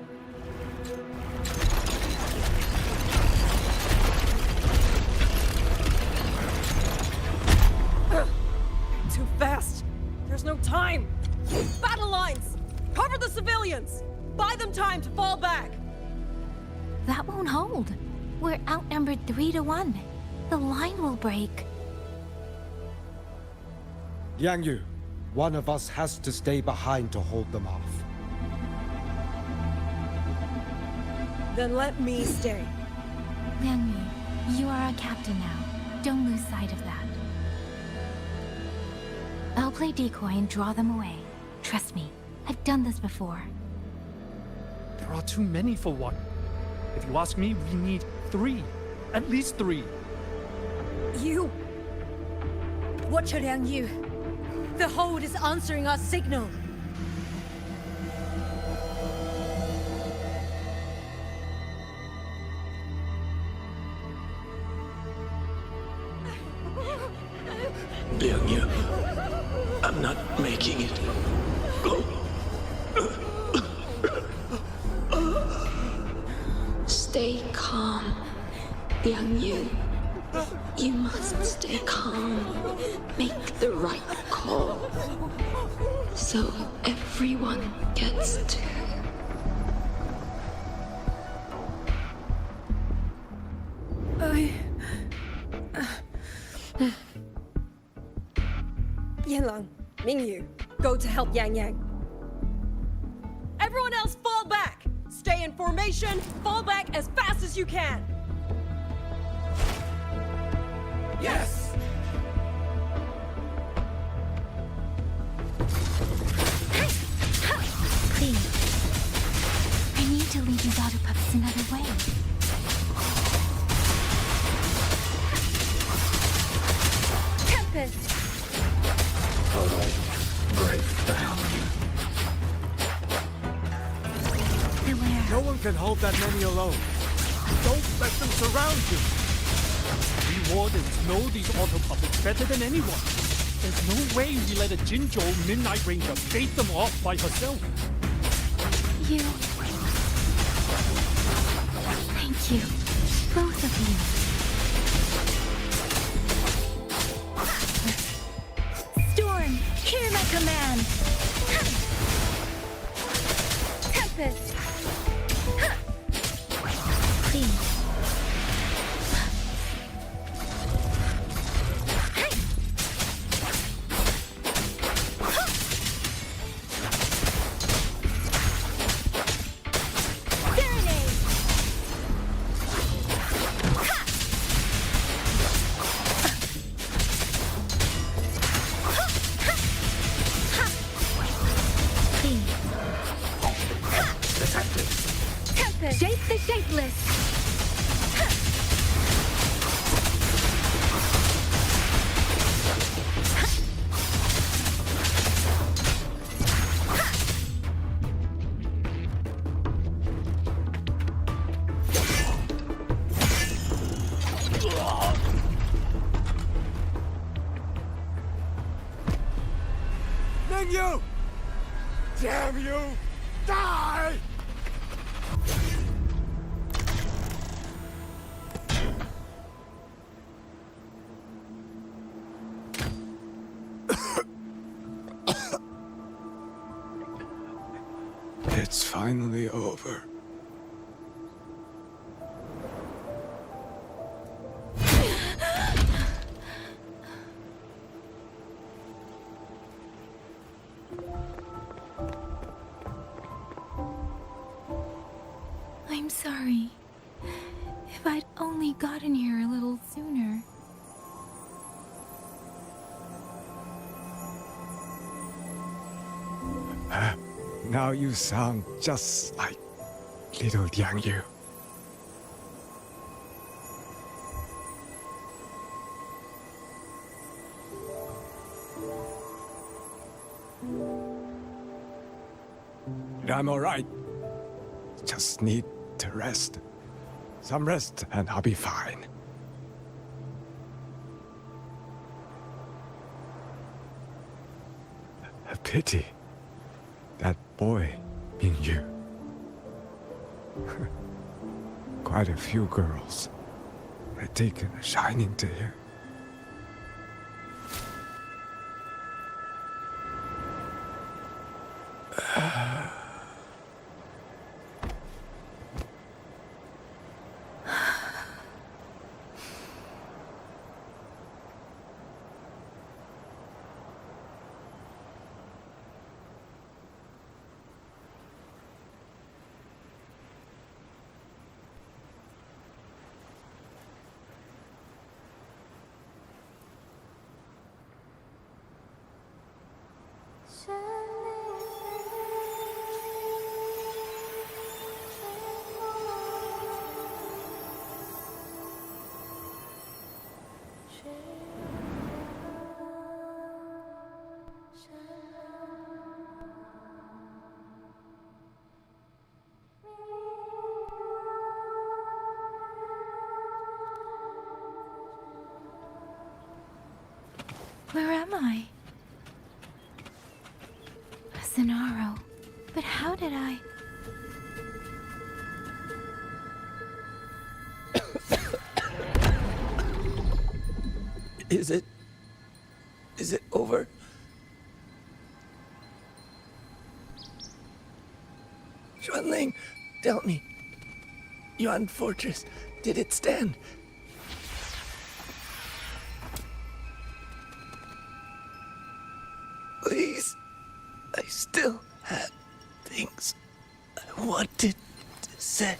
Too fast! There's no time! Battle lines! Cover the civilians! Buy them time to fall back! That won't hold. We're outnumbered 3 to 1. The line will break. Yang Yu, one of us has to stay behind to hold them off. Then let me stay. Liang Yu, you are our captain now. Don't lose sight of that. I'll play decoy and draw them away. Trust me, I've done this before. There are too many for one. If you ask me, we need 3. At least 3. You! Watch her, Liang Yu. The hold is answering our signal. Liang Yu, I'm not making it. Go. Stay calm, Liang Yu. You must stay calm. Make the right call. So everyone gets to... Yanlang, Mingyu, go to help Yang Yang. Everyone else fall back! Stay in formation, fall back as fast as you can! Yes! Please. I need to lead these auto pups another way. Tempest! Break down. No one can hold that many alone. Don't let them surround you. We wardens know these auto puppets better than anyone. There's no way we let a Jinzhou Midnight Ranger bait them off by herself. You... Thank you. Both of you. Storm, hear my command! Tempest! Please. Shape the shapeless! Mingyu! Damn you! Die! It's finally over. I'm sorry. If I'd only gotten here a little sooner. Now you sound just like little Yang Yu. I'm alright. Just need to rest. Some rest and I'll be fine. A pity. That boy, Mingyu. Quite a few girls had taken a shining to him. Where am I? Zenaro. But how did I... Is it over? Xuanling, tell me. Yuan Fortress, did it stand? Please, I still had things I wanted to say.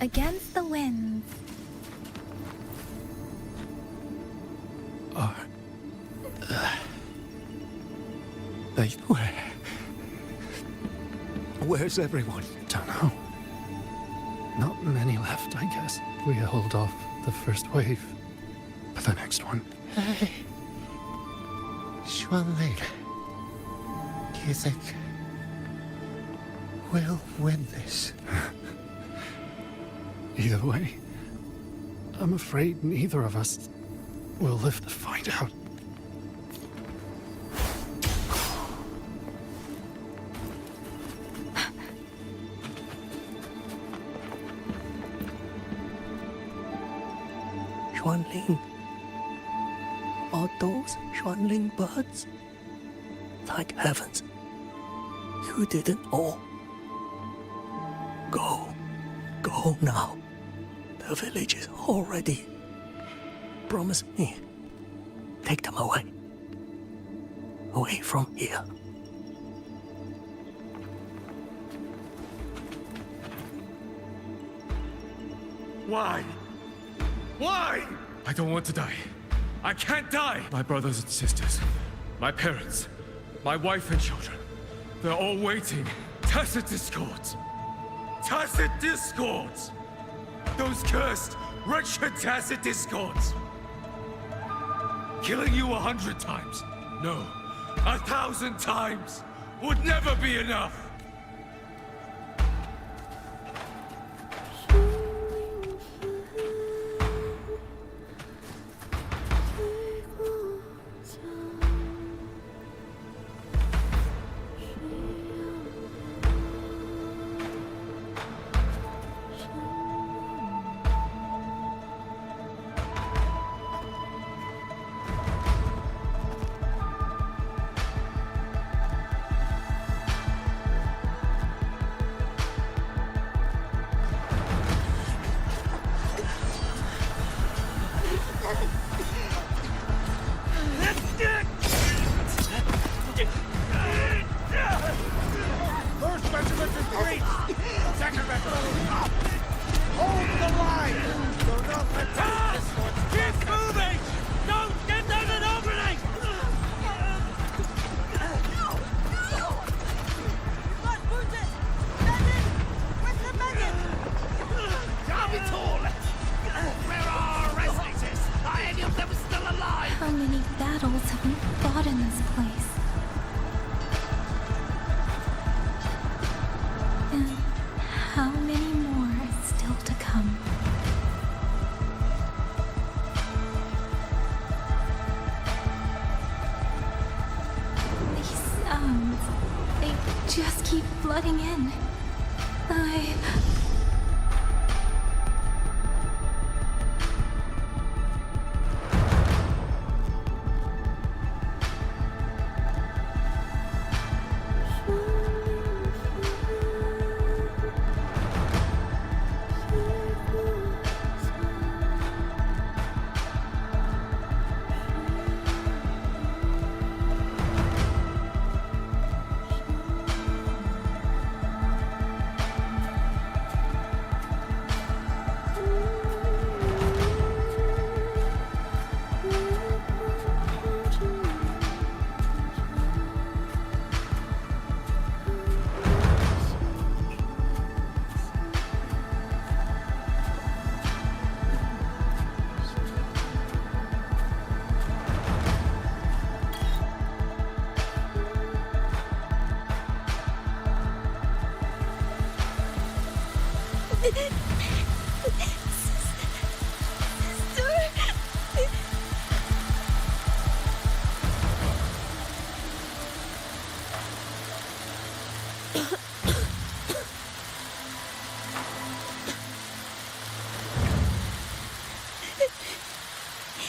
against the winds. Where's everyone? Don't know. Not many left, I guess. We hold off the first wave. But the next one. Hey. Xuanling. Do you think we'll win this? Either way, I'm afraid neither of us will live to find out. Xuanling. Are those Xuanling birds? Thank heavens. You didn't all. Go. Go now. The village is all ready. Promise me. Take them away. Away from here. Why? Why? I don't want to die. I can't die! My brothers and sisters, my parents, my wife and children, they're all waiting. Tacit discords! Tacit discords! Those cursed, wretched tacit discords! Killing you 100 times, no, 1,000 times, would never be enough! How many battles have we fought in this place? And how many more are still to come? These sounds, they just keep flooding in.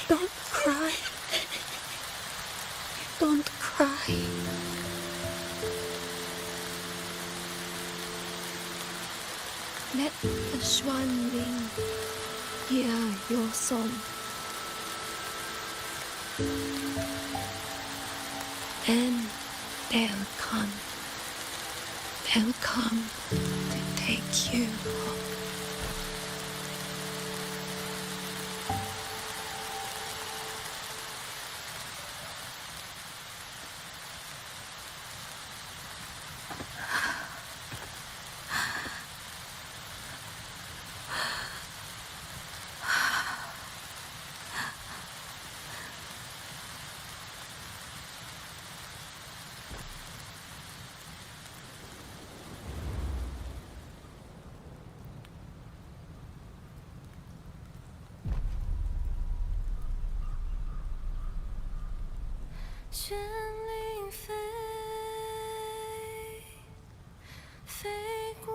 Don't cry. Don't cry. Let the Xuanling hear your song. Then they'll come. They'll come to take you home. 旋铃飞，飞过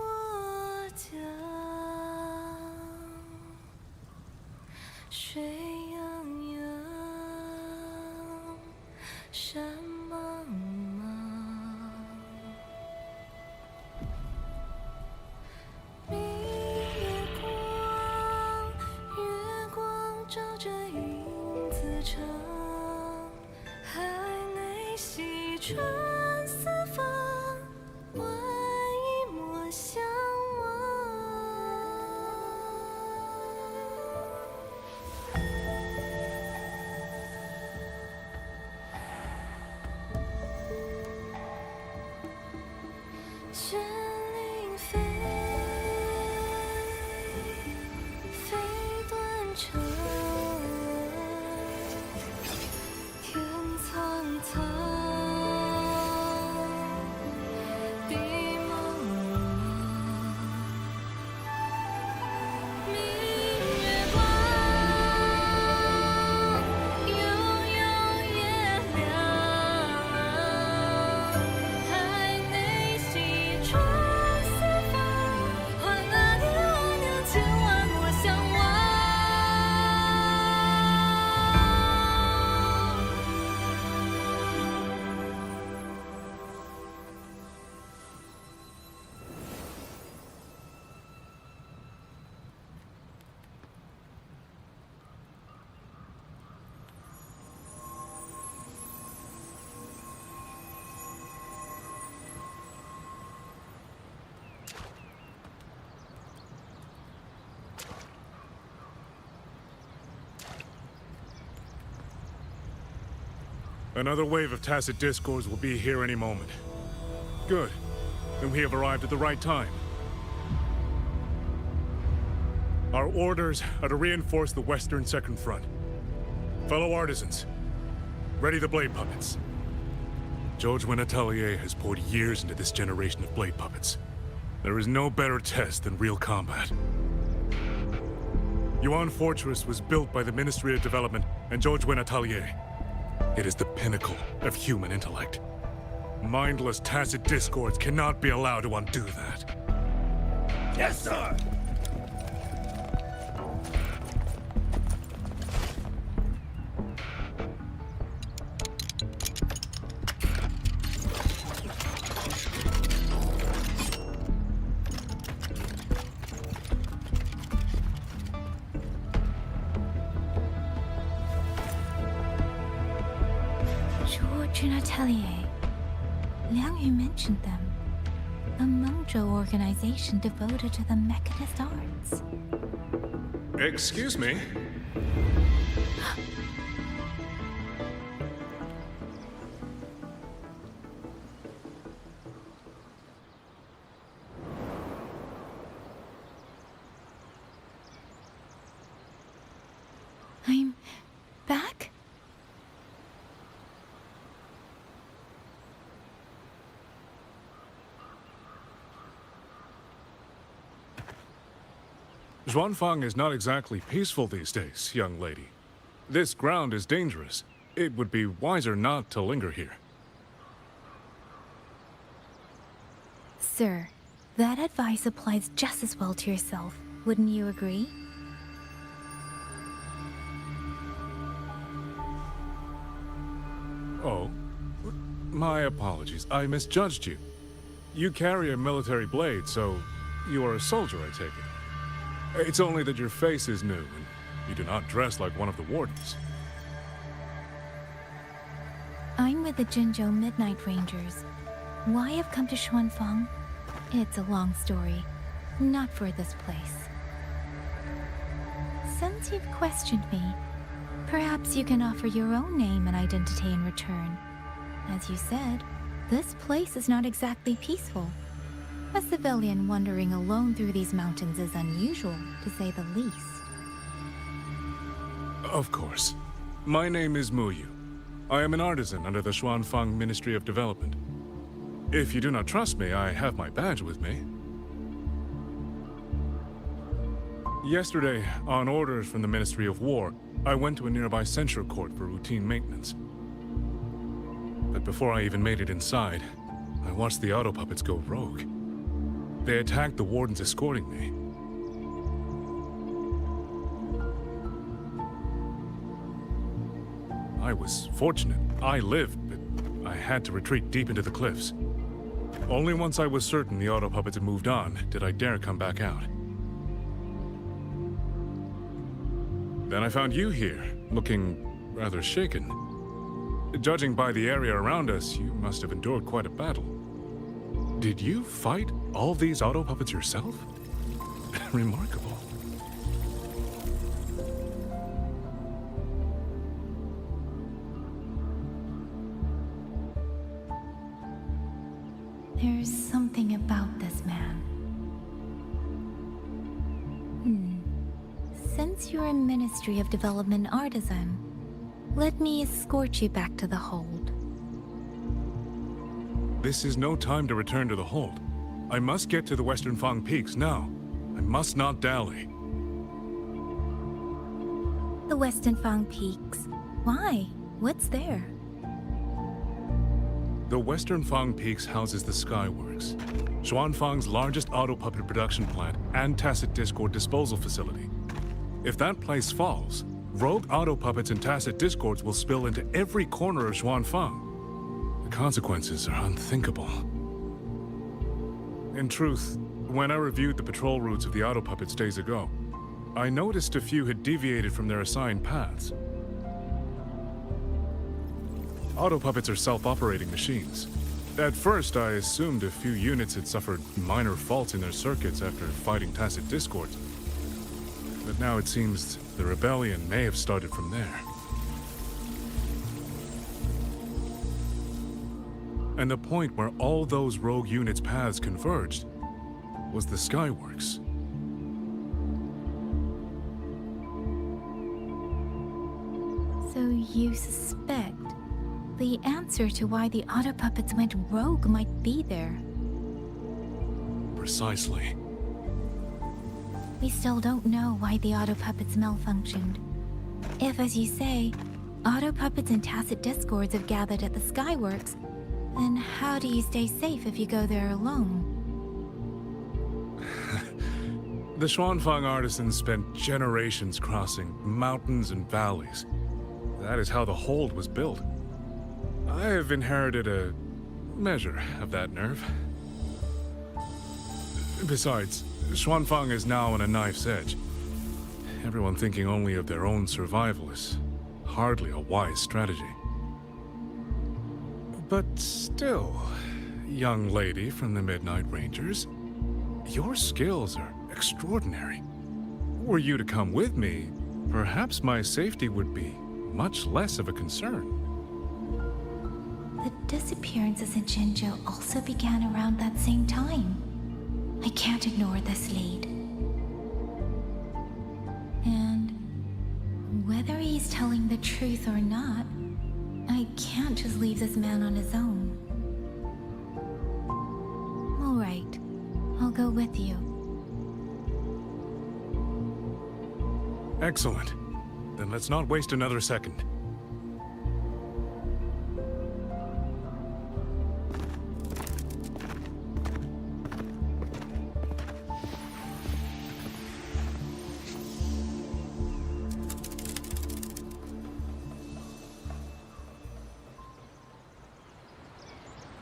江，水泱泱，山茫茫。明月光，月光照着影子长，海内西川四方，万一莫相忘。旋铃飞，飞断肠，天苍苍，地茫茫。明月光，悠悠夜凉，海内西川四方，换阿娘千万莫相忘。Another wave of tacit discords will be here any moment. Good. Then we have arrived at the right time. Our orders are to reinforce the Western Second Front. Fellow artisans, ready the blade puppets. George Atelier has poured years into this generation of blade puppets. There is no better test than real combat. Yuan Fortress was built by the Ministry of Development and George Atelier. It is the pinnacle of human intellect. Mindless tacit discords cannot be allowed to undo that. Yes, sir! George Atelier. Liang Yu mentioned them. A Mengzhou organization devoted to the mechanist arts. Excuse me? I'm back? Xuanfang is not exactly peaceful these days, young lady. This ground is dangerous. It would be wiser not to linger here. Sir, that advice applies just as well to yourself. Wouldn't you agree? Oh, my apologies. I misjudged you. You carry a military blade, so you are a soldier, I take it. It's only that your face is new, and you do not dress like one of the wardens. I'm with the Jinzhou Midnight Rangers. Why I've come to Xuanfang? It's a long story. Not for this place. Since you've questioned me, perhaps you can offer your own name and identity in return. As you said, this place is not exactly peaceful. A civilian wandering alone through these mountains is unusual, to say the least. Of course. My name is Muyu. I am an artisan under the Xuanfang Ministry of Development. If you do not trust me, I have my badge with me. Yesterday, on orders from the Ministry of War, I went to a nearby censure court for routine maintenance. But before I even made it inside, I watched the auto puppets go rogue. They attacked the wardens escorting me. I was fortunate. I lived, but I had to retreat deep into the cliffs. Only once I was certain the auto puppets had moved on did I dare come back out. Then I found you here, looking rather shaken. Judging by the area around us, you must have endured quite a battle. Did you fight all these auto puppets yourself? Remarkable. There's something about this man. Since you're a Ministry of Development artisan, let me escort you back to the hold. This is no time to return to the hold. I must get to the Western Fang Peaks now. I must not dally. The Western Fang Peaks. Why? What's there? The Western Fang Peaks houses the Skyworks, Xuanfang's largest auto puppet production plant and tacit discord disposal facility. If that place falls, rogue auto puppets and tacit discords will spill into every corner of Xuanfang. The consequences are unthinkable. In truth, when I reviewed the patrol routes of the auto puppets days ago, I noticed a few had deviated from their assigned paths. Auto puppets are self-operating machines. At first, I assumed a few units had suffered minor faults in their circuits after fighting tacit discords. But now it seems the rebellion may have started from there. And the point where all those rogue units' paths converged was the Skyworks. So you suspect the answer to why the auto puppets went rogue might be there. Precisely. We still don't know why the auto puppets malfunctioned. If, as you say, auto puppets and tacit discords have gathered at the Skyworks, then how do you stay safe if you go there alone? The Xuanfang artisans spent generations crossing mountains and valleys. That is how the hold was built. I have inherited a measure of that nerve. Besides, Xuanfang is now on a knife's edge. Everyone thinking only of their own survival is hardly a wise strategy. But still, young lady from the Midnight Rangers, your skills are extraordinary. Were you to come with me, perhaps my safety would be much less of a concern. The disappearances in Jinzhou also began around that same time. I can't ignore this lead. And whether he's telling the truth or not, I can't just leave this man on his own. All right, I'll go with you. Excellent. Then let's not waste another second.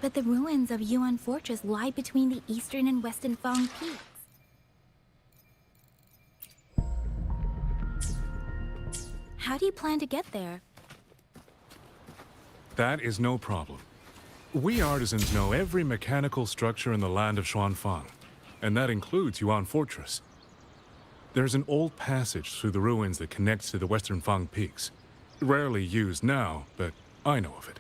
But the ruins of Yuan Fortress lie between the eastern and western Fang Peaks. How do you plan to get there? That is no problem. We artisans know every mechanical structure in the land of Xuanfang, and that includes Yuan Fortress. There's an old passage through the ruins that connects to the Western Fang Peaks. Rarely used now, but I know of it.